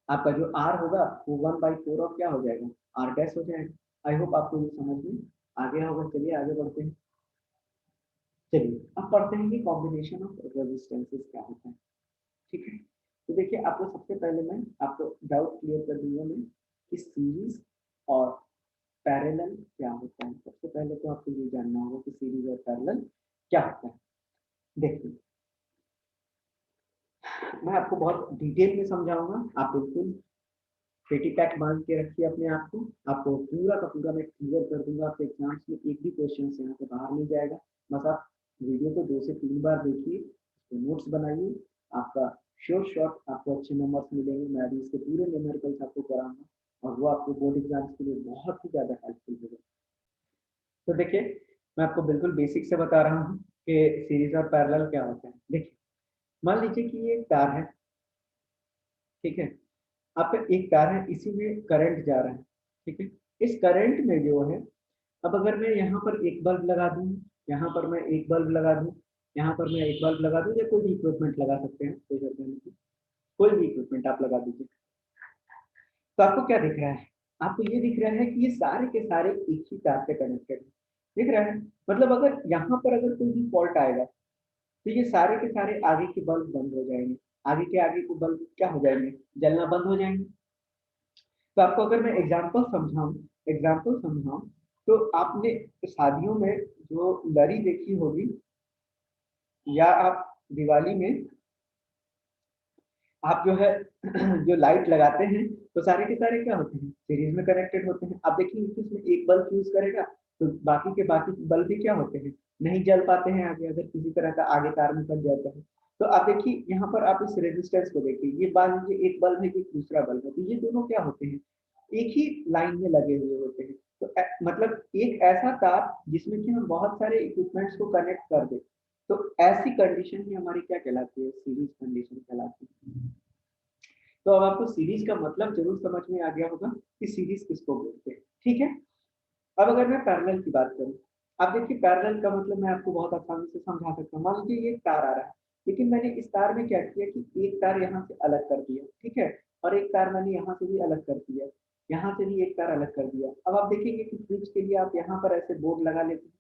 आपका, जो आर होगा वो 1/4 ऑफ क्या हो जाएगा, आर डैश हो जाएगा। आई होप आपको ये समझ में आ गया होगा। चलिए आगे बढ़ते हैं। चलिए अब पढ़ते हैं कि कॉम्बिनेशन ऑफ रेजिस्टेंसेस क्या होता है, ठीक है। तो देखिए आपको सबसे पहले मैं आपको डाउट क्लियर कर दूंगा मैं कि सीरीज और पैरेलल क्या होता है। सबसे पहले तो आपको ये जानना होगा कि सीरीज और पैरेलल क्या होता है। देखिए मैं आपको बहुत डिटेल में समझाऊंगा, आप बिल्कुल पेटी पैक बांध के रखिए अपने आप को, आपको पूरा का पूरा मैं क्लियर कर दूंगा। आपके एग्जाम्स में एक भी क्वेश्चन यहाँ से बाहर नहीं जाएगा। बस आप वीडियो को 2 से 3 बार देखिए, उसको नोट्स बनाइए, आपका श्योर शॉट आपको अच्छे नंबर्स मिलेंगे। मैं अभी इसके पूरे न्यूमेरिकल्स आपको कराऊंगा और वो आपको बोर्ड एग्जाम्स के लिए बहुत ही ज़्यादा हेल्पफुल होगा। तो देखिए मैं आपको बिल्कुल बेसिक से बता रहा हूँ कि सीरीज और पैरेलल क्या होता है। देखिए मान लीजिए कि ये तार है, ठीक है, आपका एक तार है, इसी में करंट जा रहा है, ठीक है। इस करंट में जो है, अब अगर मैं यहाँ पर एक बल्ब लगा दूँ, यहाँ पर मैं एक बल्ब लगा दूँ, यहाँ पर मैं एक बल्ब लगा दूँ, या कोई भी इक्विपमेंट लगा सकते हैं, कोई जरूरत नहीं, कोई भी इक्विपमेंट आप लगा दीजिए, तो आपको क्या दिख रहा है, आपको ये दिख रहा है कि ये सारे के सारे एक ही तार से कनेक्टेड है, दिख रहा है। मतलब अगर यहाँ पर अगर कोई भी फॉल्ट आएगा तो ये सारे के सारे आगे के बल्ब बंद हो जाएंगे, आगे के बल्ब क्या हो जाएंगे, जलना बंद हो जाएंगे। तो आपको अगर मैं एग्जाम्पल समझाऊं तो आपने शादियों में जो लरी देखी होगी, या आप दिवाली में आप जो है जो लाइट लगाते हैं तो सारे के सारे क्या होते हैं, सीरीज में कनेक्टेड होते हैं। आप देखिए कि उसमें एक बल्ब यूज करेगा तो बाकी के बाकी बल्ब भी क्या होते हैं, नहीं जल पाते हैं आगे, अगर किसी तरह का आगे तार में कट जाता है। तो आप देखिए यहाँ पर आप इस रेजिस्टेंस को देखिए, ये मान लीजिए एक बल्ब है कि दूसरा बल्ब है, तो ये दोनों क्या होते हैं, एक ही लाइन में लगे हुए होते हैं। तो मतलब एक ऐसा तार जिसमें कि हम बहुत सारे इक्विपमेंट्स को कनेक्ट कर दे, तो ऐसी कंडीशन ही हमारी क्या कहलाती है, सीरीज कंडीशन कहलाती है। तो अब आपको सीरीज का मतलब जरूर समझ में आ गया होगा कि सीरीज किसको बोलते हैं, ठीक है। अब अगर मैं पैरेलल की बात करूं, आप देखिए पैरेलल का मतलब मैं आपको बहुत आसानी से समझा सकता हूँ। मान लीजिए ये एक तार आ रहा है, लेकिन मैंने इस तार में क्या किया कि एक तार यहाँ से अलग कर दिया, ठीक है, और एक तार मैंने यहाँ से भी अलग कर दिया, यहाँ से भी एक तार अलग कर दिया। अब आप देखेंगे कि फ्रिज के लिए आप यहाँ पर ऐसे बोर्ड लगा लेते हैं,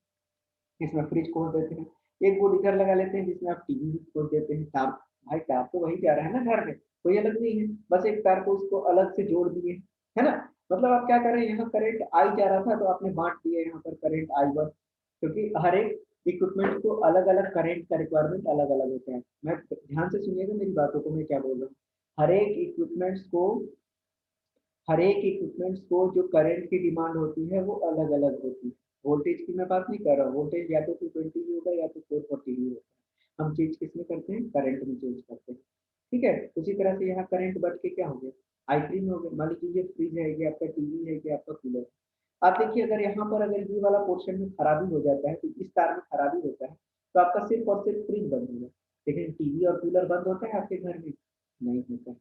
इसमें फ्रिज खोल देते हैं, एक बोर्ड इधर लगा लेते हैं जिसमें आप टीवी भी खोल देते हैं। तार भाई तार तो वही जा रहा है ना घर में, कोई अलग नहीं है, बस एक तार को उसको अलग से जोड़ दिए, है ना। मतलब आप क्या कर रहे हैं, यहाँ करंट आई जा रहा था तो आपने बांट दिया यहाँ पर करंट आई बस, क्योंकि हर एक इक्विपमेंट को अलग अलग करंट का रिक्वायरमेंट अलग अलग होता है। मैं ध्यान से सुनिएगा मेरी बातों को, मैं क्या बोल रहा हूँ। हर एक इक्विपमेंट्स को जो करंट की डिमांड होती है वो अलग अलग होती है। वोल्टेज की मैं बात नहीं कर रहा हूँ, वोल्टेज या तो 220 ही होगा या तो 440 ही होगा। हम चेंज किस में करते हैं, करंट में चेंज करते हैं, ठीक है। उसी तरह से यहाँ करंट बढ़ के क्या हो गया, i3 में हो गया। मान लीजिए ये फ्रिज है, ये आपका टीवी है, ये आपका कूलर है। आप देखिए अगर यहाँ पर अगर ये वाला पोर्शन में खराबी हो जाता है, तो इस तार में खराबी होता है, तो आपका सिर्फ और सिर्फ फ्रिज बंद होगा, लेकिन टीवी और कूलर बंद होता है आपके घर में, नहीं होता है।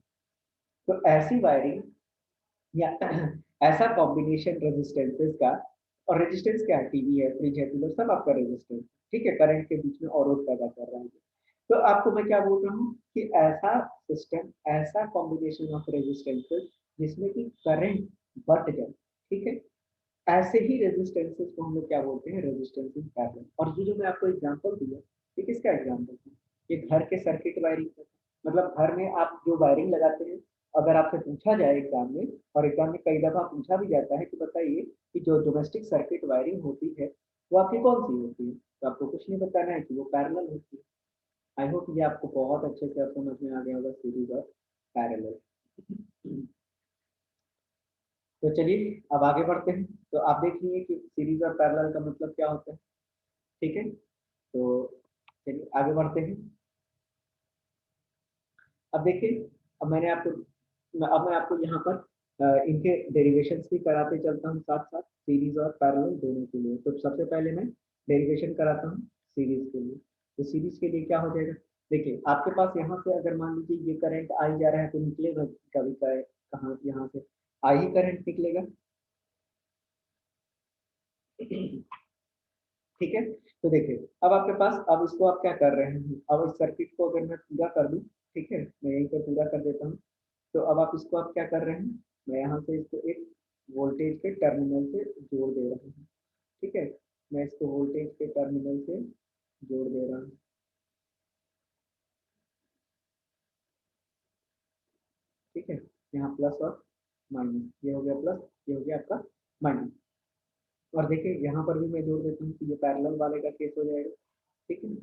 तो ऐसी वायरिंग या ऐसा कॉम्बिनेशन रेजिस्टेंसेस का, और रेजिस्टेंस क्या है, टीवी है, फ्रिज है, कूलर, सब आपका रेजिस्टेंस, ठीक है, करंट के बीच में अवरोध पैदा कर रहा है। तो आपको मैं क्या बोल रहा हूँ कि ऐसा सिस्टम, ऐसा कॉम्बिनेशन ऑफ रेजिस्टेंसेस जिसमें कि करंट बट जाए, ठीक है, ऐसे ही रेजिस्टेंसेस को हम लोग क्या बोलते हैं, रेजिस्टेंस इन पैरेलल। और ये जो मैं आपको एग्जांपल दिया, ये किसका एग्जांपल है, ये घर के सर्किट वायरिंग का। मतलब घर में आप जो वायरिंग लगाते हैं, अगर आपसे पूछा जाए एग्जाम में, और एग्जाम में कई दफा पूछा भी जाता है कि बताइए कि जो डोमेस्टिक सर्किट वायरिंग होती है वो आपकी कौन सी होती है, तो आपको कुछ नहीं बताना है कि वो पैरेलल होती है। आई होप ये आपको बहुत अच्छे से अब समझ में आ गया होगा, सीरीज और पैरेलल। तो चलिए अब आगे बढ़ते हैं। तो आप देख लीजिए कि सीरीज और पैरेलल का मतलब क्या होता है, ठीक है। तो चलिए आगे बढ़ते हैं। अब देखिए, अब मैंने आपको अब मैं आपको यहाँ पर इनके डेरिवेशंस भी कराते चलता हूँ साथ साथ, सीरीज और पैरेलल दोनों के लिए। तो सबसे पहले मैं डेरिवेशन कराता हूँ सीरीज के लिए। तो सीरीज के लिए क्या हो जाएगा, देखिए आपके पास यहाँ से अगर मान लीजिए ये करंट आई जा रहा है तो निकलेगा कभी कहाँ, यहाँ से आई ही करंट निकलेगा। ठीक है। तो देखिए अब आपके पास, अब इसको आप क्या कर रहे हैं, अब इस सर्किट को अगर मैं पूरा कर दूं, ठीक है, मैं यहीं पर पूरा कर देता हूँ। तो अब आप इसको आप क्या कर रहे हैं, मैं यहाँ से इसको एक वोल्टेज के टर्मिनल से जोड़ दे रहा हूँ, ठीक है, मैं इसको वोल्टेज के टर्मिनल से जोड़ दे रहा हूँ, ठीक है। यहाँ प्लस और माइनस, ये हो गया प्लस, ये हो गया आपका माइनस। और देखिए यहाँ पर भी मैं जोड़ देता हूँ कि ये पैरेलल वाले का केस हो जाएगा, ठीक है।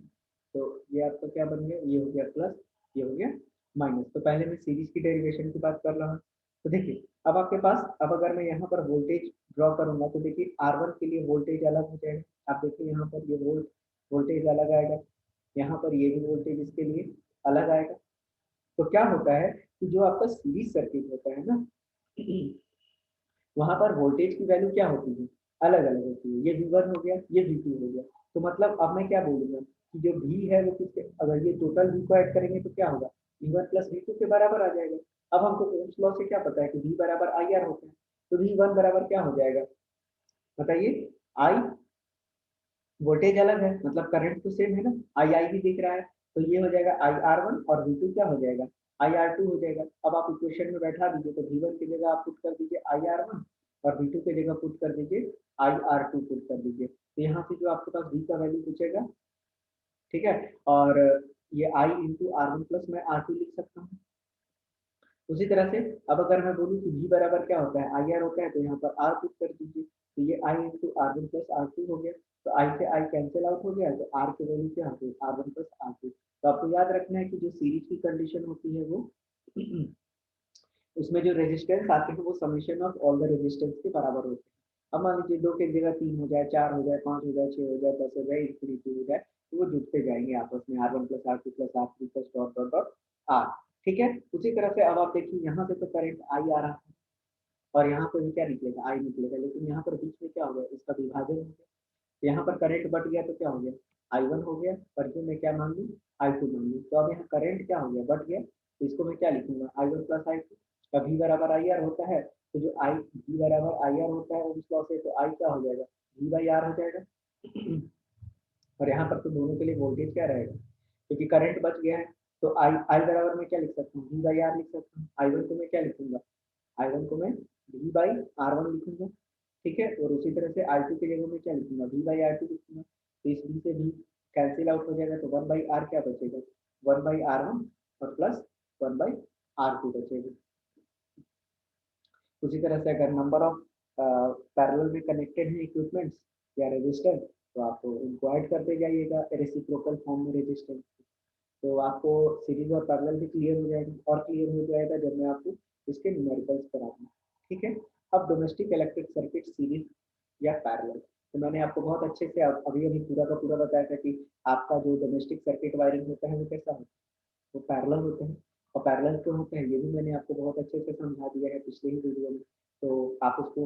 तो ये आपका क्या बन गया, ये हो गया प्लस, ये हो गया माइनस। तो पहले मैं सीरीज की डेरिवेशन की बात कर रहा हूँ। तो देखिए अब आपके पास, अब अगर मैं यहाँ पर वोल्टेज ड्रॉ करूंगा तो देखिए R1 के लिए वोल्टेज अलग हो जाएगा। आप देखिए यहाँ पर ये वोल्टेज अलग आएगा, यहाँ पर ये भी वोल्टेज इसके लिए अलग आएगा। तो क्या होता है कि जो आपका सीरीज सर्किट होता है ना, वहां पर वोल्टेज की वैल्यू क्या होती है, अलग अलग होती है। ये V1 हो गया, ये V2 हो गया। तो मतलब अब मैं क्या बोलूंगा कि जो V है वो किसके, अगर ये टोटल V को ऐड करेंगे तो क्या होगा, V1 प्लस V2 के बराबर आ जाएगा। अब हमको ओम्स लॉ से क्या पता है कि V बराबर IR होता है। तो V1 बराबर क्या हो जाएगा, बताइए, I, वोल्टेज अलग है मतलब करंट तो सेम है ना, आई भी दिख रहा है, तो ये हो जाएगा IR1 और V2 क्या हो जाएगा, IR2 हो जाएगा। अब आप इक्वेशन में बैठा दीजिए, तो V1 की जगह आप पुट कर दीजिए IR1 और V2 की जगह पुट कर दीजिए IR2 पुट कर दीजिए। तो यहाँ से जो आपके पास V का वैल्यू पूछेगा, ठीक है, और ये I इंटू R1 प्लस मैं R2 लिख सकता हूँ। उसी तरह से अब अगर मैं बोलूँ कि V बराबर क्या होता है, IR होता है, तो यहाँ पर R पुट कर दीजिए, तो ये I into R1 plus R2 हो गया। तो I से I कैंसिल आउट हो गया, तो R की वैल्यू क्या हो गई, R1 प्लस R2। तो आपको याद रखना है कि जो सीरीज की कंडीशन होती है वो उसमें जो रेजिस्टेंस आते हैं वो summation of all the resistance के बराबर होते हैं। अब मान लीजिए 2 की जगह 3 हो जाए, 4 हो जाए, 5 हो जाए, 6 हो जाए, 10 हो जाए, इंफिनिटी हो जाए, तो वो जुड़ते जाएंगे आपस में, R1 plus R2 plus R3 plus dot dot dot R, ठीक है। उसी तरह से अब आप देखिए यहाँ से तो करंट आई आ रहा है और यहाँ पर भी क्या निकलेगा, आई निकलेगा, लेकिन यहाँ पर बीच में क्या हो गया, इसका विभाजन हो गया। तो यहाँ पर करंट बढ़ गया तो क्या हो गया, I1 हो गया, पर जो मैं क्या मान लूँ, I2 मान लूँ। तो अब यहाँ करंट क्या हो गया, बढ़ गया, तो इसको मैं क्या लिखूंगा, I1 प्लस I2 का V बराबर IR होता है। तो जो I V बराबर IR होता है उस लॉ से, तो I क्या हो जाएगा, V बाई R हो जाएगा। और यहाँ पर तो दोनों के लिए वोल्टेज क्या रहेगा, क्योंकि करंट बच गया है। तो I बराबर मैं क्या लिख सकता हूँ, V बाई R लिख सकता हूँ। I1 को मैं क्या लिखूंगा, I1 को मैं V बाई R1 लिखूंगा, ठीक है। और उसी तरह से I2 की जगह में क्या लिखूंगा, V बाई R2 लिखूंगा। तो इस V से V कैंसिल आउट हो जाएगा, तो 1 बाई R क्या बचेगा, 1 बाई R1 और प्लस 1 बाई R2 बचेगा। उसी तरह से अगर नंबर ऑफ पैरेलल में कनेक्टेड है इक्विपमेंट्स या रेजिस्टर, तो आप उनको ऐड करते जाइएगा रेसिप्रोकल फॉर्म में रेजिस्टेंस। तो आपको सीरीज और पैरेलल भी क्लियर हो जाएगा, और क्लियर हो जाएगा जब मैं आपको इसके न्यूमेरिकल्स कराऊंगा, ठीक है। अब डोमेस्टिक इलेक्ट्रिक सर्किट सीरीज या पैरेलल, तो मैंने आपको बहुत अच्छे से अभी अभी पूरा का पूरा बताया था कि आपका जो डोमेस्टिक सर्किट वायरिंग होता है वो कैसा होता है, वो पैरेलल होते हैं। और पैरेलल क्यों होते हैं ये भी मैंने आपको बहुत अच्छे से समझा दिया है पिछले ही वीडियो में। तो आप उसको,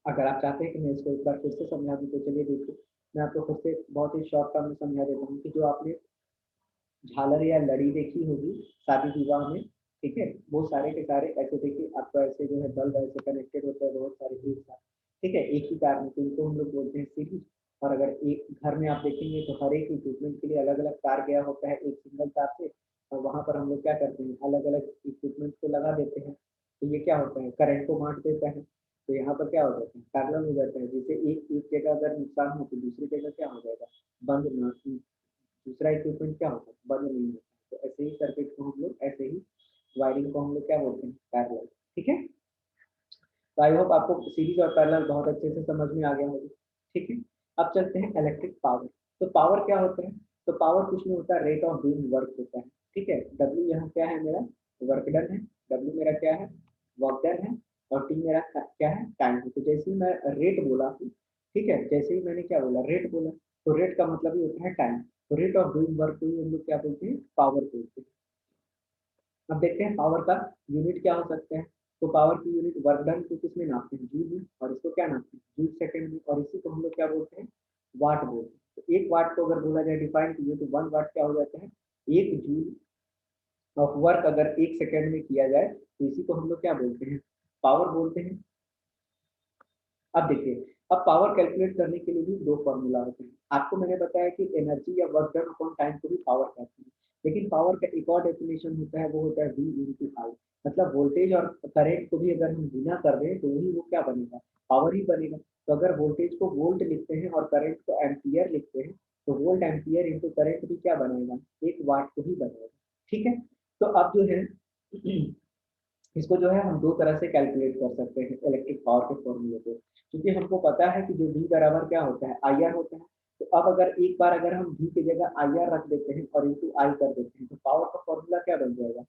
अगर आप चाहते हैं कि मैं इसको एक बार फिर से समझा दूँ, तो चलिए देखिए, मैं आपको फिर से बहुत ही शॉर्ट टर्म में समझा देता हूँ कि जो आपने झालर या लड़ी देखी होगी शादी विवाह में, ठीक है, वो सारे के सारे ऐसे देखिए आपको ऐसे जो है बल्ब ऐसे कनेक्टेड होता है बहुत सारे एक साथ, ठीक है, एक ही तार में, तो इनको हम लोग बोलते हैं सीरीज। और अगर एक घर में आप देखेंगे तो हर एक इक्विपमेंट के लिए अलग अलग तार गया होता है एक सिंगल तार से, और वहाँ पर हम लोग क्या करते हैं, अलग अलग इक्विपमेंट को लगा देते हैं। तो ये क्या होता है, करंट को बांट देता है। तो यहाँ पर क्या हो जाता है, पैरेलल हो जाता है। जैसे एक एक जगह अगर नुकसान हो तो दूसरी जगह क्या हो जाएगा, बंद ना, दूसरा इक्विपमेंट क्या होता है, बंद नहीं होता। तो ऐसे ही सर्किट को हम लोग, ऐसे ही वायरिंग को हम लोग क्या बोलते हैं, पैरेलल। ठीक है, तो आई होप आपको सीरीज और पैरेलल बहुत अच्छे से समझ में आ गया होगा। ठीक है, अब चलते हैं इलेक्ट्रिक पावर। तो पावर क्या होता है, तो पावर कुछ नहीं होता, रेट ऑफ डूइंग वर्क होता है। ठीक है, डब्ल्यू यहाँ क्या है मेरा, वर्क डन है। डब्ल्यू मेरा क्या है, वर्क डन है। और टी मेरा क्या है, टाइम है। तो जैसे ही मैं रेट बोला, ठीक है, जैसे ही मैंने क्या बोला, रेट बोला, तो रेट का मतलब ही होता है टाइम। तो रेट ऑफ डूइंग वर्क को ही हम लोग क्या बोलते हैं, पावर बोलते हैं। अब देखते हैं पावर का यूनिट क्या हो सकता है। तो पावर की यूनिट वर्क डन को किसमें नापते हैं, जूल में, और इसको क्या नापते हैं, जूल सेकंड में, और इसी को हम लोग क्या बोलते हैं, वाट बोलते हैं। तो एक वाट को अगर बोला जाए डिफाइन कीजिए तो 1 वाट क्या हो जाता है, 1 जूल ऑफ वर्क अगर 1 सेकंड में किया जाए तो इसी को हम लोग क्या बोलते हैं, पावर बोलते हैं। अब देखिए, अब पावर कैलकुलेट करने के लिए भी दो फॉर्मूला होते हैं। आपको मैंने बताया कि एनर्जी या वर्क डन अपॉन टाइम को भी पावर कहते हैं, लेकिन पावर का एक और डेफिनेशन होता है, वो होता है V इंटू आई। मतलब वोल्टेज और करंट को भी अगर हम गुना कर दें तो वही वो क्या बनेगा, पावर ही बनेगा। तो अगर वोल्टेज को वोल्ट लिखते हैं और करंट को एम्पियर लिखते हैं, तो वोल्ट एम्पियर इंटू करंट भी क्या बनेगा, 1 वाट को ही बनेगा। ठीक है, तो अब जो है इसको जो है हम दो तरह से कैलकुलेट कर सकते हैं इलेक्ट्रिक पावर के फॉर्मूले को। क्योंकि हमको पता है कि जो V बराबर क्या होता है, आई आर होता है। तो अब अगर एक बार अगर हम V की जगह आई आर रख देते हैं और इंटू आई कर देते हैं, तो पावर का फॉर्मूला क्या बन जाएगा,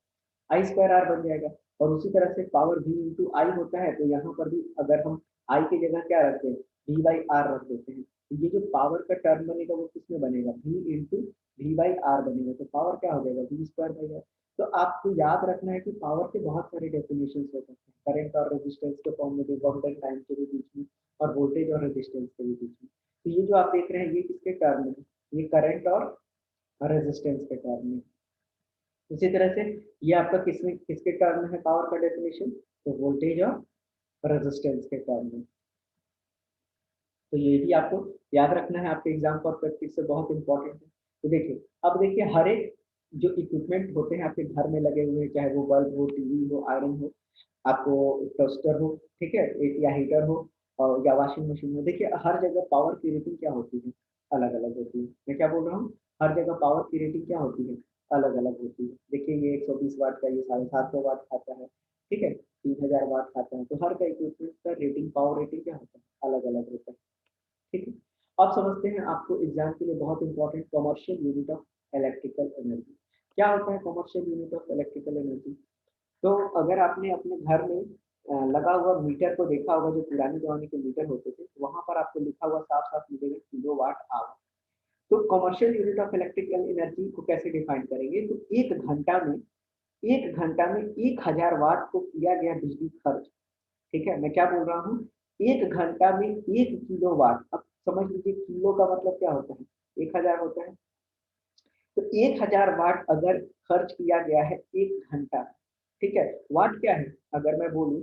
आई स्क्वायर आर बन जाएगा। और उसी तरह से पावर V इंटू आई होता है, तो यहाँ पर भी अगर हम आई की जगह क्या रखते हैं, V बाई आर रख देते हैं, तो ये जो पावर का टर्म बनेगा वो किसमें बनेगा, V into V by R बनेगा। तो पावर क्या हो जाएगा, V स्क्वायर बाई आर। तो आपको याद रखना है कि पावर के बहुत सारे डेफिनेशन हो सकते हैं, करंट और रेजिस्टेंस के फॉर्म में भी, वर्क डन टाइम के भी बीच में, और वोल्टेज और रेजिस्टेंस के भी बीच में। तो ये जो आप देख रहे हैं ये किसके टर्म में, ये करंट और रेजिस्टेंस के टर्म में। उसी तरह से ये आपका किसमें, किसके टर्म में है पावर का डेफिनेशन, तो वोल्टेज और रेजिस्टेंस के टर्म में। तो ये भी आपको याद रखना है, आपके एग्जाम और प्रैक्टिस से बहुत इंपॉर्टेंट है। तो देखिए, अब देखिए हर एक जो इक्विपमेंट होते हैं आपके घर में लगे हुए, चाहे वो बल्ब हो, टीवी हो, आयरन हो, आपको टोस्टर हो, ठीक है, या हीटर हो, और या वॉशिंग मशीन हो, देखिए हर जगह पावर की रेटिंग क्या होती है, अलग अलग होती है। मैं क्या बोल रहा हूँ, हर जगह पावर की रेटिंग क्या होती है, अलग अलग होती है। देखिए ये 120 वाट का, ये 750 वाट खाता है, ठीक है, 3000 वाट खाता है। तो हर का इक्विपमेंट का रेटिंग, पावर रेटिंग क्या होता है, अलग अलग होता है। ठीक है, अब समझते हैं आपको एग्जाम के लिए बहुत important commercial unit of electrical energy. क्या होता है commercial unit of electrical energy. तो अगर आपने अपने घर में लगा हुआ मीटर को देखा होगा, जो पुराने जमाने के मीटर होते थे, तो वहां पर आपको लिखा हुआ साफ साफ मिलेगा किलो वाट आवर। तो commercial unit of electrical energy को कैसे डिफाइन करेंगे, तो एक घंटा में 1000 वाट को किया गया बिजली खर्च। ठीक है, मैं क्या बोल रहा हूँ, एक घंटा में 1 किलो वाट। अब समझ लीजिए किलो का मतलब क्या होता है, 1000 होता है। तो 1000 वाट अगर खर्च किया गया है एक घंटा, ठीक है, वाट क्या है, अगर मैं बोलूँ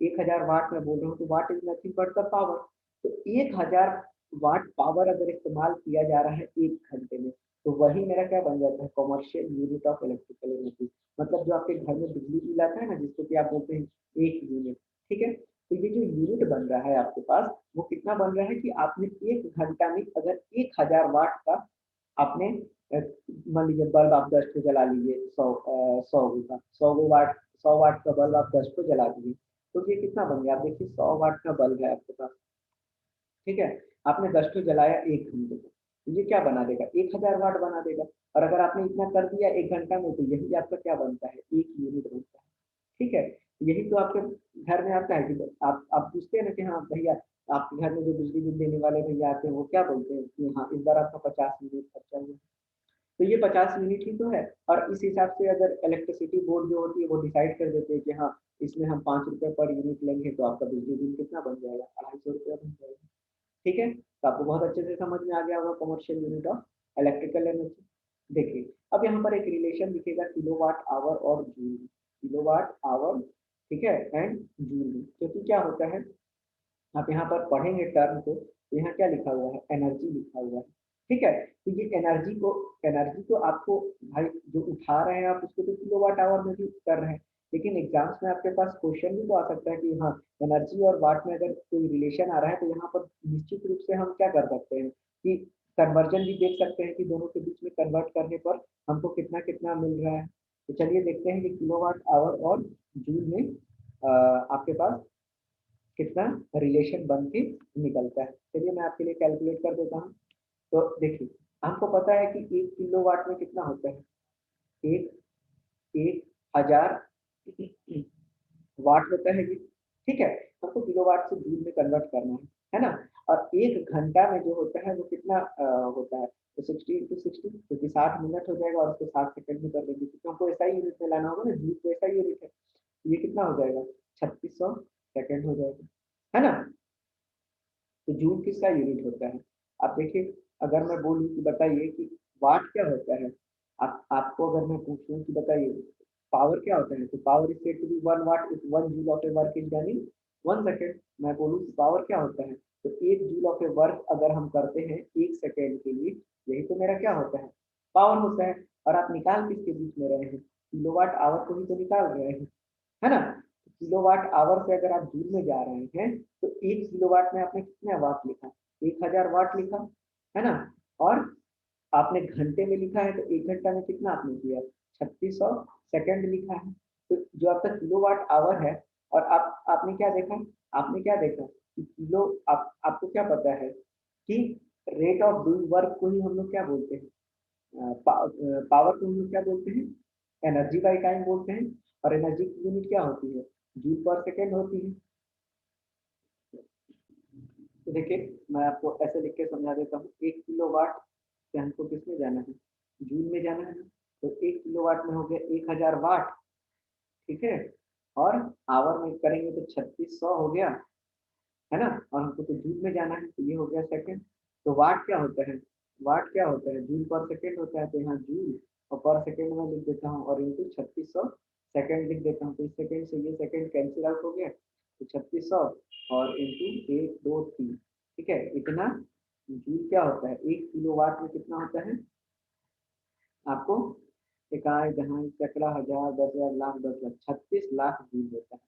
1000 वाट में बोल रहा हूँ, तो what is nothing but the power. तो 1000 वाट पावर अगर इस्तेमाल किया जा रहा है एक घंटे में, तो वही मेरा क्या बन जाता है, commercial unit of electrical energy. मतलब जो आपके घर में बिजली बिल आता है ना, जिसको कि आप बोलते हैं 1 यूनिट, ठीक है। तो ये जो यूनिट बन रहा है आपके पास, वो कितना बन रहा है कि आपने एक घंटा में अगर 1000 वाट का आपने मान लीजिए बल्ब आप 10 को जला लीजिए, 100 वाट का बल्ब आप 10 को जला दीजिए, तो ये कितना बन गया, आप देखिए 100 वाट का बल्ब है आपके पास, ठीक है, आपने 10 को जलाया एक घंटे में, तो ये क्या बना देगा, 1000 वाट बना देगा। और अगर आपने इतना कर दिया एक घंटा में, तो यही आपका क्या बनता है, 1 यूनिट बनता है। ठीक है, यही तो आपके घर में आता है कि आप पूछते हैं ना कि हाँ भैया, आपके घर में जो बिजली बिल देने वाले भैया आते हैं वो क्या बोलते हैं कि हाँ इस बार आपका 50 यूनिट खर्चा हुआ। तो ये 50 यूनिट ही तो है। और इस हिसाब से अगर इलेक्ट्रिसिटी बोर्ड जो होती है वो डिसाइड कर देते हैं कि हाँ इसमें हम 5 रुपये पर यूनिट लेंगे, तो आपका बिजली बिल कितना बन जाएगा, 250 रुपया बन जाएगा। ठीक है, तो आपको बहुत अच्छे से समझ में आ गया होगा commercial unit of electrical energy. देखिए, अब यहाँ पर एक रिलेशन दिखेगा किलोवाट आवर और जूल में, किलोवाट आवर, ठीक है, एंड जूल में। क्योंकि क्या होता है, आप यहाँ पर पढ़ेंगे टर्म को, तो यहाँ क्या लिखा हुआ है, एनर्जी लिखा हुआ है। ठीक है, तो ये एनर्जी को आपको भाई जो उठा रहे हैं आप उसको तो किलोवाट आवर में भी कर रहे हैं, लेकिन एग्जाम्स में आपके पास क्वेश्चन भी तो आ सकता है कि हाँ एनर्जी और वाट में अगर कोई रिलेशन आ रहा है तो यहाँ पर निश्चित रूप से हम क्या कर सकते हैं कि कन्वर्जन भी देख सकते हैं कि दोनों के बीच में कन्वर्ट करने पर हमको कितना कितना मिल रहा है। तो चलिए देखते हैं कि किलोवाट आवर और जूल में आपके पास कितना रिलेशन बन के निकलता है। चलिए मैं आपके लिए कैलकुलेट कर देता हूँ। तो देखिए हमको पता है कि 1 किलोवाट में कितना होता है, एक एक हजार वाट होता है ये। ठीक है, हमको किलोवाट से जूल में कन्वर्ट करना है ना। और 1 घंटा में जो होता है वो कितना होता है, तो 60 × 60 क्योंकि 60 मिनट हो जाएगा और उसको 60 सेकंड में कर देंगे क्योंकि हमको ऐसा ही यूनिट में लाना होगा ना, जूल तो ऐसा ही यूनिट है। ये कितना हो जाएगा, 3600 सेकंड हो जाएगा, है ना। तो जूल किसका यूनिट होता है। आप देखिए अगर मैं बोलूँ कि बताइए कि वाट क्या होता है, आप आपको अगर मैं पूछूं कि बताइए पावर क्या होता है, तो power is said to be 1 watt if 1 joule of a work is done in 1 second. मैं बोलूँ पावर क्या होता है, तो 1 जूल ऑफ ए वर्क अगर हम करते हैं 1 सेकेंड के लिए, यही तो मेरा क्या होता है, पावर होता है। और आप निकाल किसके बीच में रहे हैं, किलोवाट आवर को ही तो निकाल रहे हैं, है ना। किलोवाट आवर से अगर आप जूल में जा रहे हैं तो 1 किलोवाट में आपने कितने वाट लिखा, 1000 वाट लिखा, है ना। और आपने घंटे में लिखा है तो 1 घंटा में कितना आपने किया, 3600 सेकंड लिखा है। तो जो आपका किलोवाट आवर है, और आपने क्या देखा, आपने क्या देखा कि आपको क्या पता है कि रेट ऑफ डूइंग वर्क को ही हम लोग क्या बोलते हैं, पावर को हम लोग क्या बोलते हैं, एनर्जी बाई टाइम बोलते हैं। और एनर्जी की यूनिट क्या होती है, जूल पर सेकेंड होती है। तो देखिए मैं आपको ऐसे लिख के समझा देता हूँ, 1 किलोवाट से हमको किसमें जाना है, जूल में जाना है ना। तो 1 किलोवाट में हो गया 1000 वाट, ठीक है। और आवर में करेंगे तो 3600 हो गया, है ना। और हमको तो जूल में जाना है तो ये हो गया सेकंड। तो वाट क्या होता है, वाट क्या होता है, जूल पर सेकंड होता है, तो यहाँ जूल और पर सेकंड में लिख देता हूँ और इंटू 3600 सेकंड लिख देता हूँ। तो इस सेकंड से ये सेकंड कैंसिल आउट हो गया, तो 3600 और इंटू 1 2 3, ठीक है। इतना जूल क्या होता है, 1 किलोवाट में कितना होता है आपको, इकाई दहाई सैकड़ा हजार 10,000 लाख 10 लाख 36 लाख जूल होता है।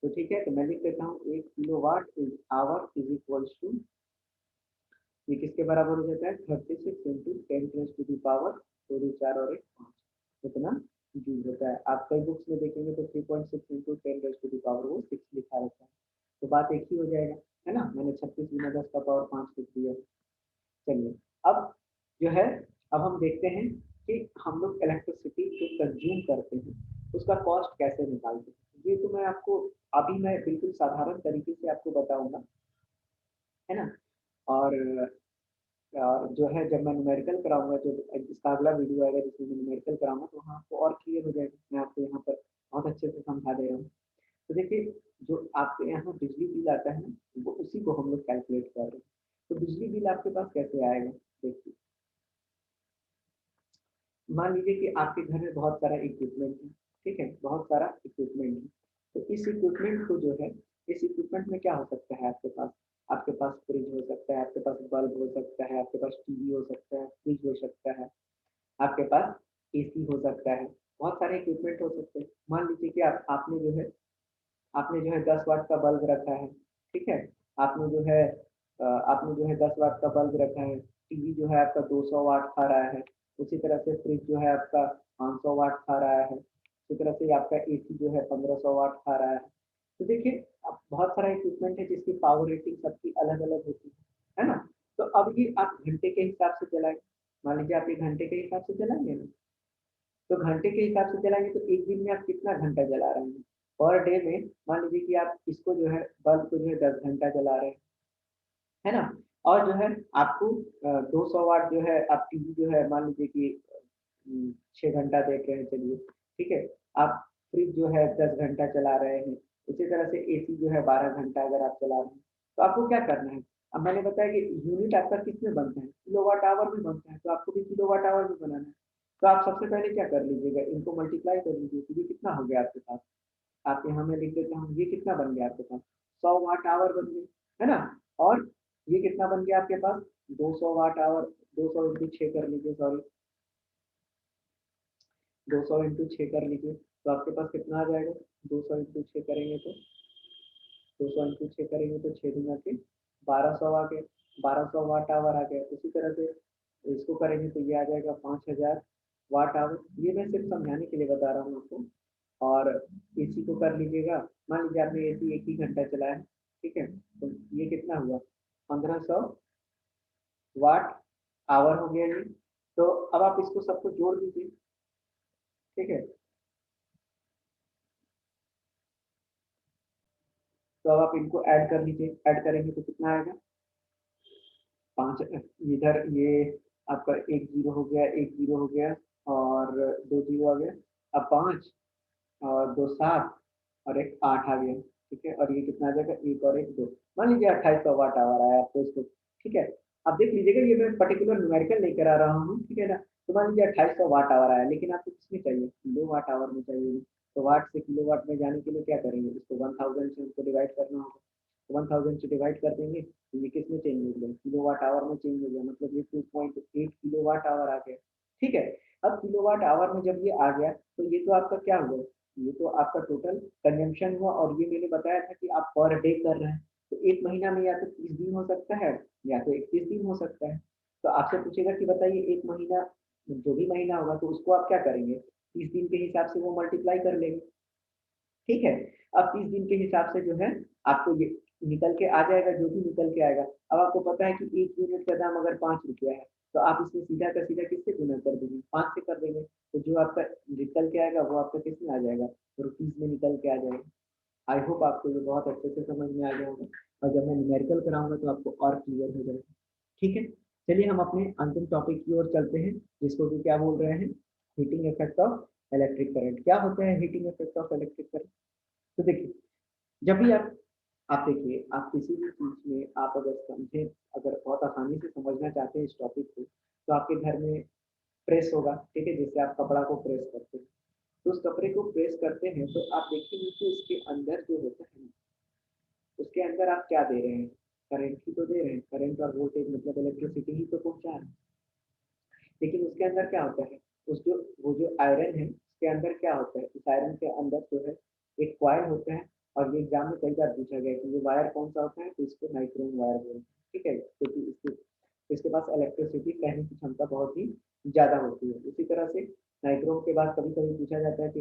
तो ठीक है, तो मैं लिख देता हूँ 1 kilowatt is hour is equals to, ये किसके बराबर हो जाता है, 36 इंटू 10 टू द पावर 4 और 1 5, इतना जूल होता है। आप कई बुक्स में देखेंगे तो 3.6 इंटू 10 टू द पावर वो 6 लिखा रहता है। तो बात एक ही हो जाएगा, है ना। मैंने 36 गुना 10 का पावर 5 लिख दिया। चलिए अब जो है, अब हम देखते हैं कि हम लोग इलेक्ट्रिसिटी जो कंज्यूम करते हैं उसका कॉस्ट कैसे निकालते हैं। ये तो मैं आपको अभी मैं बिल्कुल साधारण तरीके से आपको बताऊंगा, है ना। और जो है जब मैं न्यूमेरिकल कराऊंगा, जो इसका अगला वीडियो आएगा जिसमें मैं न्यूमेरिकल कराऊंगा, तो वहाँ आपको और क्लियर हो जाएगा। मैं आपको यहाँ पर बहुत अच्छे से समझा दे रहा हूँ। तो देखिए जो आपके यहाँ बिजली बिल आता है ना, वो उसी को हम लोग कैलकुलेट कर रहे हैं। तो बिजली बिल आपके पास कैसे आएगा, देखिए मान लीजिए कि आपके घर में बहुत सारा इक्विपमेंट है, ठीक है, बहुत सारा इक्विपमेंट है। तो इस इक्विपमेंट को जो है, इस इक्विपमेंट में क्या हो सकता है आपके पास फ्रिज हो सकता है, आपके पास बल्ब हो सकता है, आपके पास टीवी हो सकता है, फ्रिज हो सकता है, आपके पास एसी हो सकता है, बहुत सारे इक्विपमेंट हो सकते हैं। मान लीजिए कि आपने जो है 10 वाट का बल्ब रखा है, ठीक है। आपने जो है आपने जो है 10 वाट का बल्ब रखा है, टीवी जो है आपका 200 वाट खा रहा है, उसी तरह से फ्रिज जो है आपका 500 वाट खा रहा है, उसी तरह से आपका एसी जो है 1500 वाट खा रहा है। तो देखिए अब बहुत सारा इक्विपमेंट है जिसकी पावर रेटिंग सबकी अलग अलग होती है ना। तो अब ये आप घंटे के हिसाब से चलाएं, मान लीजिए आप ये घंटे के हिसाब से चलाएंगे ना, तो घंटे के हिसाब से चलाएंगे तो एक दिन में आप कितना घंटा जला रहे हैं, पर डे में मान लीजिए कि आप इसको जो है बल्ब को जो है 10 घंटा जला रहे हैं, है ना। और जो है आपको 200 वाट जो है आप टीवी जो है मान लीजिए कि 6 घंटा देख रहे हैं, चलिए ठीक है। आप फ्रिज जो है 10 घंटा चला रहे हैं, उसी तरह से एसी जो है 12 घंटा अगर आप चला रहे हैं, तो आपको क्या करना है। अब मैंने बताया कि यूनिट आपका किसमें बनता है, किलोवाट आवर में बनता है, तो आपको भी किलोवाट आवर में बनाना है। तो आप सबसे पहले क्या कर लीजिएगा, इनको मल्टीप्लाई कर लीजिए, तो ये कितना हो गया आपके पास, आप यहाँ मैं लिख देता हूँ, ये कितना बन गया आपके पास, 100 वाट आवर बन गई, है ना। और ये कितना बन गया आपके पास 200 वाट आवर, 200 इंटू 6 कर लीजिए, सॉरी 200 इंटू 6 कर लीजिए, तो आपके पास कितना आ जाएगा, 200 इंटू 6 करेंगे तो 200 इंटू 6 करेंगे तो 6 दूना के 1200 आ गए, 1200 वाट आवर आ गया। उसी तरह से इसको करेंगे तो ये आ जाएगा 5000 वाट आवर। ये मैं सिर्फ समझाने के लिए बता रहा हूँ आपको। और एसी को कर लीजिएगा, मान लीजिए आपने एसी एक ही घंटा चलाया, ठीक है, तो ये कितना हुआ 1500 वाट आवर हो गया ये। तो अब आप इसको सबको जोड़ दीजिए, ठीक है। तो अब आप इनको ऐड कर लीजिए, ऐड करेंगे तो कितना आएगा, पाँच, इधर ये आपका एक जीरो हो गया, एक जीरो हो गया, और दो जीरो आ गया, अब पाँच और दो सात और एक आठ आ गया, ठीक है। और ये कितना आ जाएगा, एक और एक दो, मान लीजिए 2800 वाट आवर आया आपको इसको, ठीक है। अब देख लीजिएगा, ये मैं पर्टिकुलर न्यूमेरिकल नहीं करा रहा हूँ, ठीक है ना। तो मान लीजिए 2800 वाट आवर आया, लेकिन आपको किसमें चाहिए, किलो वाट आवर में चाहिए। तो वाट से किलो वाट में जाने के लिए क्या करेंगे, इसको 1000 से उसको डिवाइड करना होगा। 1000 से डिवाइड कर देंगे तो ये किसमें चेंज हो गया, किलो वाट आवर में चेंज हो गया, मतलब ये 2.8 किलो वाट आवर आ गया, ठीक है। अब किलो वाट आवर में जब ये आ गया तो ये तो आपका क्या हुआ, ये तो आपका टोटल कंजम्पशन हुआ। और ये मैंने बताया था कि आप पर डे कर रहे हैं, तो एक महीना में या तो 30 दिन हो सकता है या तो 31 दिन हो सकता है। तो आपसे पूछेगा कि बताइए एक महीना, जो भी महीना होगा तो उसको आप क्या करेंगे, 30 दिन के हिसाब से वो मल्टीप्लाई कर लेंगे, ठीक है। अब 30 दिन के हिसाब से जो है आपको ये निकल के आ जाएगा, जो भी निकल के आएगा। अब आपको पता है कि एक यूनिट का दाम अगर 5 रुपया है, तो आप इसमें सीधा का सीधा किससे गुना कर देंगे, 5 से कर देंगे। तो जो आपका निकल के आएगा वो आपका किस में आ जाएगा, रुपीज में निकल के आ जाएगा। आई होप आपको ये बहुत अच्छे से समझ में आ गया होगा, और जब मैं न्यूमेरिकल कराऊंगा तो आपको और क्लियर हो जाएगा, ठीक है। चलिए हम अपने अंतिम टॉपिक की ओर चलते हैं, जिसको कि क्या बोल रहे हैं, heating effect of electric current. क्या होता है heating effect of electric current. तो देखिए, जब भी आप देखिए, आप किसी भी चीज में आप अगर समझे, अगर बहुत आसानी से समझना चाहते हैं इस टॉपिक को, तो आपके घर में प्रेस होगा, ठीक है, जिससे आप कपड़ा को प्रेस करते हैं। तो उस कपड़े को प्रेस करते हैं तो आप देखेंगे कि उसके अंदर जो होता है, उसके अंदर आप क्या दे रहे हैं, करंट ही तो दे रहे हैं, करंट और वोल्टेज मतलब इलेक्ट्रिसिटी ही तो पहुंचा रहे हैं। लेकिन उसके अंदर क्या होता है, उस जो वो जो आयरन है उसके अंदर क्या होता है, इस आयरन के अंदर जो है एक कॉइल होता है। और ये एग्जाम में कई बार पूछा गया कि ये वायर कौन सा होता है, तो इसको नाइक्रोम वायर बोलते हैं, ठीक है, क्योंकि इसके पास इलेक्ट्रिसिटी कहने की क्षमता बहुत ही ज्यादा होती है। इसी तरह से नाइक्रोम के बाद कभी कभी पूछा जाता है कि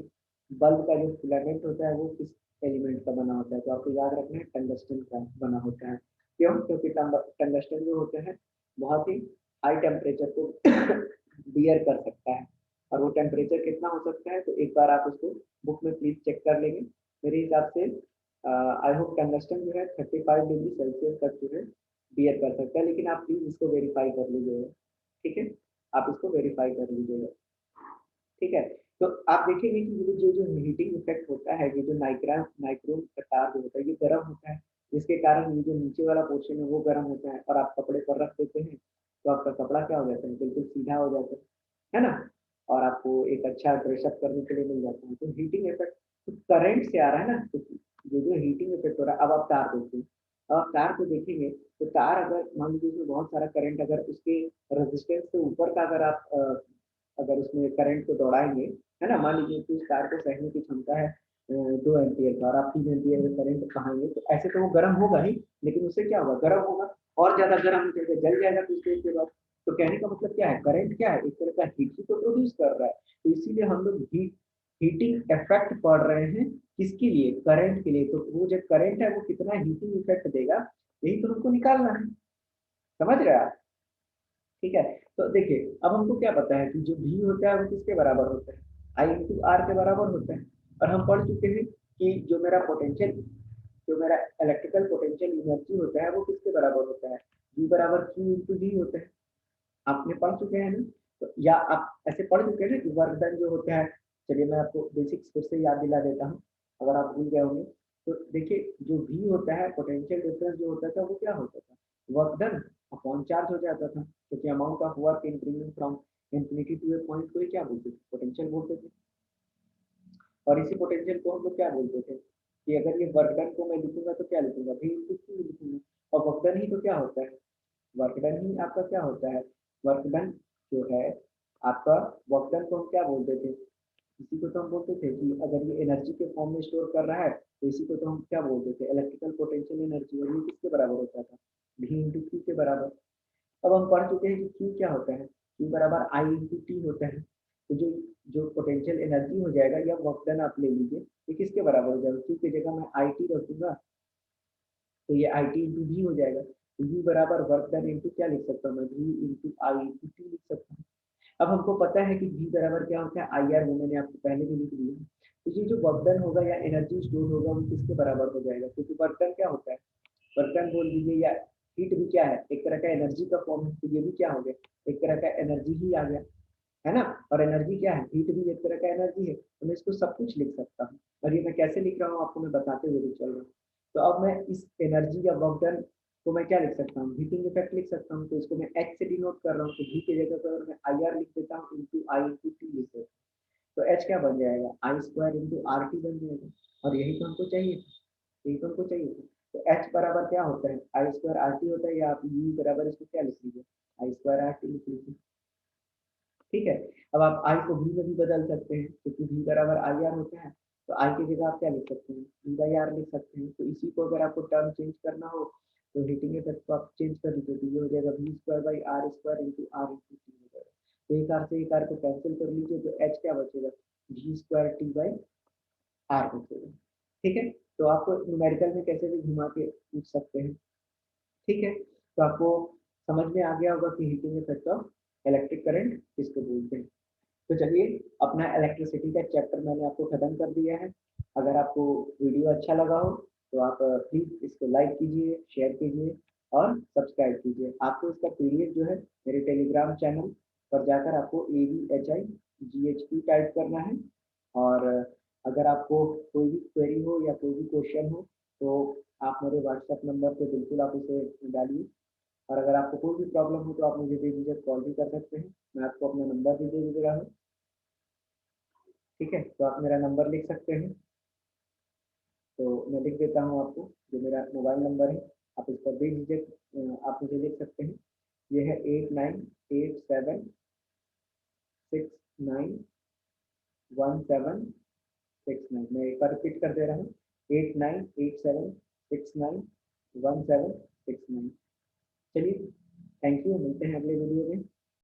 बल्ब का जो फिलामेंट होता है वो किस एलिमेंट का बना होता है, तो आपको याद रखना है टंगस्टन का बना होता है। क्यों, क्योंकि टंगस्टन जो होते हैं बहुत ही हाई टेम्परेचर को बियर कर सकता है। और वो टेम्परेचर कितना हो सकता है, तो एक बार आप उसको बुक में प्लीज चेक कर लेंगे। मेरे हिसाब से आई होप टंगस्टन जो है 35 डिग्री सेल्सियस तक जो है बियर कर सकता है, लेकिन आप प्लीज इसको वेरीफाई कर लीजिएगा, ठीक है, आप इसको वेरीफाई कर लीजिएगा, ठीक है। तो आप देखेंगे कि ये जो जो हीटिंग इफेक्ट होता है, ये जो नाइक्रोम का तार जो होता है ये गर्म होता है, जिसके कारण ये जो नीचे वाला पोर्शन है वो गर्म होता है, और आप कपड़े पर रख देते हैं तो आपका कपड़ा क्या हो जाता है, बिल्कुल सीधा हो जाता है ना। और आपको एक अच्छा ड्रेसअप करने के लिए मिल जाता है। तो हीटिंग इफेक्ट तो करंट से आ रहा है ना, तो ये जो हीटिंग इफेक्ट हो रहा है। अब आप तार देखिए, अब आप तार को देखेंगे तो तार अगर मान लीजिए उसमें बहुत सारा करंट, अगर उसके रेजिस्टेंस से ऊपर का अगर आप अगर उसमें करंट को दौड़ाएंगे, है ना, मान लीजिए कि उस तार को सहने की क्षमता है 2 एम्पियर का, और आप 3 एम्पियर में करंट बहाएंगे, तो ऐसे तो वो गर्म होगा ही, लेकिन उससे क्या होगा, गर्म होगा, और ज्यादा गर्म हो जाएगा, जल जाएगा कुछ देर के बाद। तो कहने का मतलब क्या है, करंट क्या है, एक तरह का हीट ही तो प्रोड्यूस कर रहा है। तो इसीलिए हम लोग हीटिंग इफेक्ट पढ़ रहे हैं, किसके लिए, करंट के लिए। तो वो जो करंट है वो कितना हीटिंग इफेक्ट देगा, यही तो हमको निकालना है, समझ रहे हैं आप, ठीक है। तो देखिए, अब हमको क्या पता है कि जो भी होता है वो किसके बराबर होता है, आई इंटू आर के बराबर होता है। और हम पढ़ चुके हैं कि जो मेरा पोटेंशियल, जो मेरा इलेक्ट्रिकल पोटेंशियल एनर्जी होता है वो किसके बराबर होता है, V बराबर Q इंटू V होता है। आपने पढ़ चुके हैं ना, तो या आप ऐसे पढ़ चुके हैं ना कि वर्क डन जो होता है। चलिए मैं आपको बेसिक्स फिर से याद दिला देता हूँ, अगर आप भूल गए होंगे। तो देखिए, जो V होता है, पोटेंशियल डिफरेंस जो होता था वो क्या होता था, वर्क डन अपॉन चार्ज हो जाता था, क्योंकि amount of work in bringing from infinity to a point को ही क्या बोलते थे, पोटेंशियल बोलते थे। और इसी पोटेंशियल को हम लोग क्या बोलते थे कि अगर ये वर्क डन को मैं लिखूंगा तो क्या लिखूंगा, V इंटू Q लिखूंगा। और वर्क डन ही तो क्या होता है, वर्क डन ही आपका क्या होता है, वर्क डन जो है आपका, वर्क डन को हम क्या बोलते थे, इसी को तो हम बोलते थे कि अगर ये एनर्जी के फॉर्म में स्टोर कर रहा है तो इसी को तो हम क्या बोलते थे, इलेक्ट्रिकल पोटेंशियल एनर्जी। और ये किसके बराबर होता था, V इंटू क्यू के बराबर। अब हम पढ़ चुके हैं कि क्यू क्या होता है, क्यू बराबर आई इंटू टी होता है। तो जो जो पोटेंशियल एनर्जी हो जाएगा या वर्क डन आप ले लीजिए, ये किसके बराबर हो जाएगा, क्यू की जगह मैं आई टी रखूंगा तो ये आई टी इंटू वी हो जाएगा। तो यू बराबर वर्क डन इंटू क्या लिख सकता हूँ मैं, V into I into T लिख सकता हूँ। अब हमको पता है कि V बराबर क्या होता है, आई आर, वो मैंने आपको पहले भी लिख दिया। तो ये जो वर्क डन होगा या एनर्जी स्टोर होगा वो किसके बराबर हो जाएगा, क्योंकि वर्क डन क्या होता है, वर्क डन बोल दीजिए या हीट भी क्या है, एक तरह का एनर्जी का फॉर्म है, तो ये भी क्या हो गया, एक तरह का एनर्जी ही आ गया, है ना। और एनर्जी क्या है, हीट भी एक तरह का एनर्जी है, तो मैं इसको सब कुछ लिख सकता हूँ। और ये मैं कैसे लिख रहा हूँ आपको मैं बताते हुए भी चल रहा हूँ। तो अब मैं इस एनर्जी या वर्क डन को मैं क्या लिख सकता हूँ, हीटिंग इफेक्ट लिख सकता हूँ। तो इसको मैं एच से डिनोट कर रहा हूँ, तो V की जगह पर मैं आई आर लिख देता हूँ इंटू आई इंटू टी लिख देता हूँ। तो एच क्या बन जाएगा, आई स्क्वायर इंटू आर टी बन जाएगा। और यही तो हमको चाहिए था, यही तो हमको चाहिए था। तो एच बराबर क्या होता है, आई स्क्वायर आर टी होता है, या आप यू बराबर इसको क्या लिख लीजिए, आई स्क्वायर आर टी लिख लीजिए। ठीक है। अब आप आई को वी में भी बदल सकते हैं, क्योंकि वी बराबर आई आर होता है। तो आई की जगह आप क्या लिख सकते हैं, वी बाई आर लिख सकते हैं। तो इसी को अगर आपको टर्म चेंज करना हो तो हीटिंग इफेक्ट को आप चेंज कर दीजिए, तो ये हो जाएगा V square by R square into R into T हो जाएगा। तो एक आर से एक आर को कैंसिल कर लीजिए, तो एच क्या बचेगा, V square T by R बचेगा। ठीक है। तो आपको न्यूमेरिकल में कैसे भी घुमा के पूछ सकते हैं। ठीक है। तो आपको समझ में आ गया होगा कि heating effect of electric current किसको बोलते हैं। तो चलिए, अपना इलेक्ट्रिसिटी का चैप्टर मैंने आपको खत्म कर दिया है। अगर आपको वीडियो अच्छा लगा हो तो आप प्लीज़ इसको लाइक कीजिए, शेयर कीजिए और सब्सक्राइब कीजिए। आपको इसका पीडीएफ जो है मेरे टेलीग्राम चैनल पर जाकर आपको AVHI GHQ टाइप करना है। और अगर आपको कोई भी क्वेरी हो या कोई भी क्वेश्चन हो तो आप मेरे व्हाट्सएप नंबर पे बिल्कुल आप उसे डालिए। और अगर आपको कोई भी प्रॉब्लम हो तो आप मुझे बेझिझक कॉल भी कर सकते हैं, मैं आपको अपना नंबर भी दे दे रहा हूँ। ठीक है। तो आप मेरा नंबर लिख सकते हैं, तो मैं लिख देता हूँ आपको, जो मेरा मोबाइल नंबर है आप इस पर बेझिझक आप मुझे लिख सकते हैं। ये है 8987691769। मैं एक बार रिपीट कर दे रहा हूँ, 8987691769। चलिए, थैंक यू, मिलते हैं अगले वीडियो में।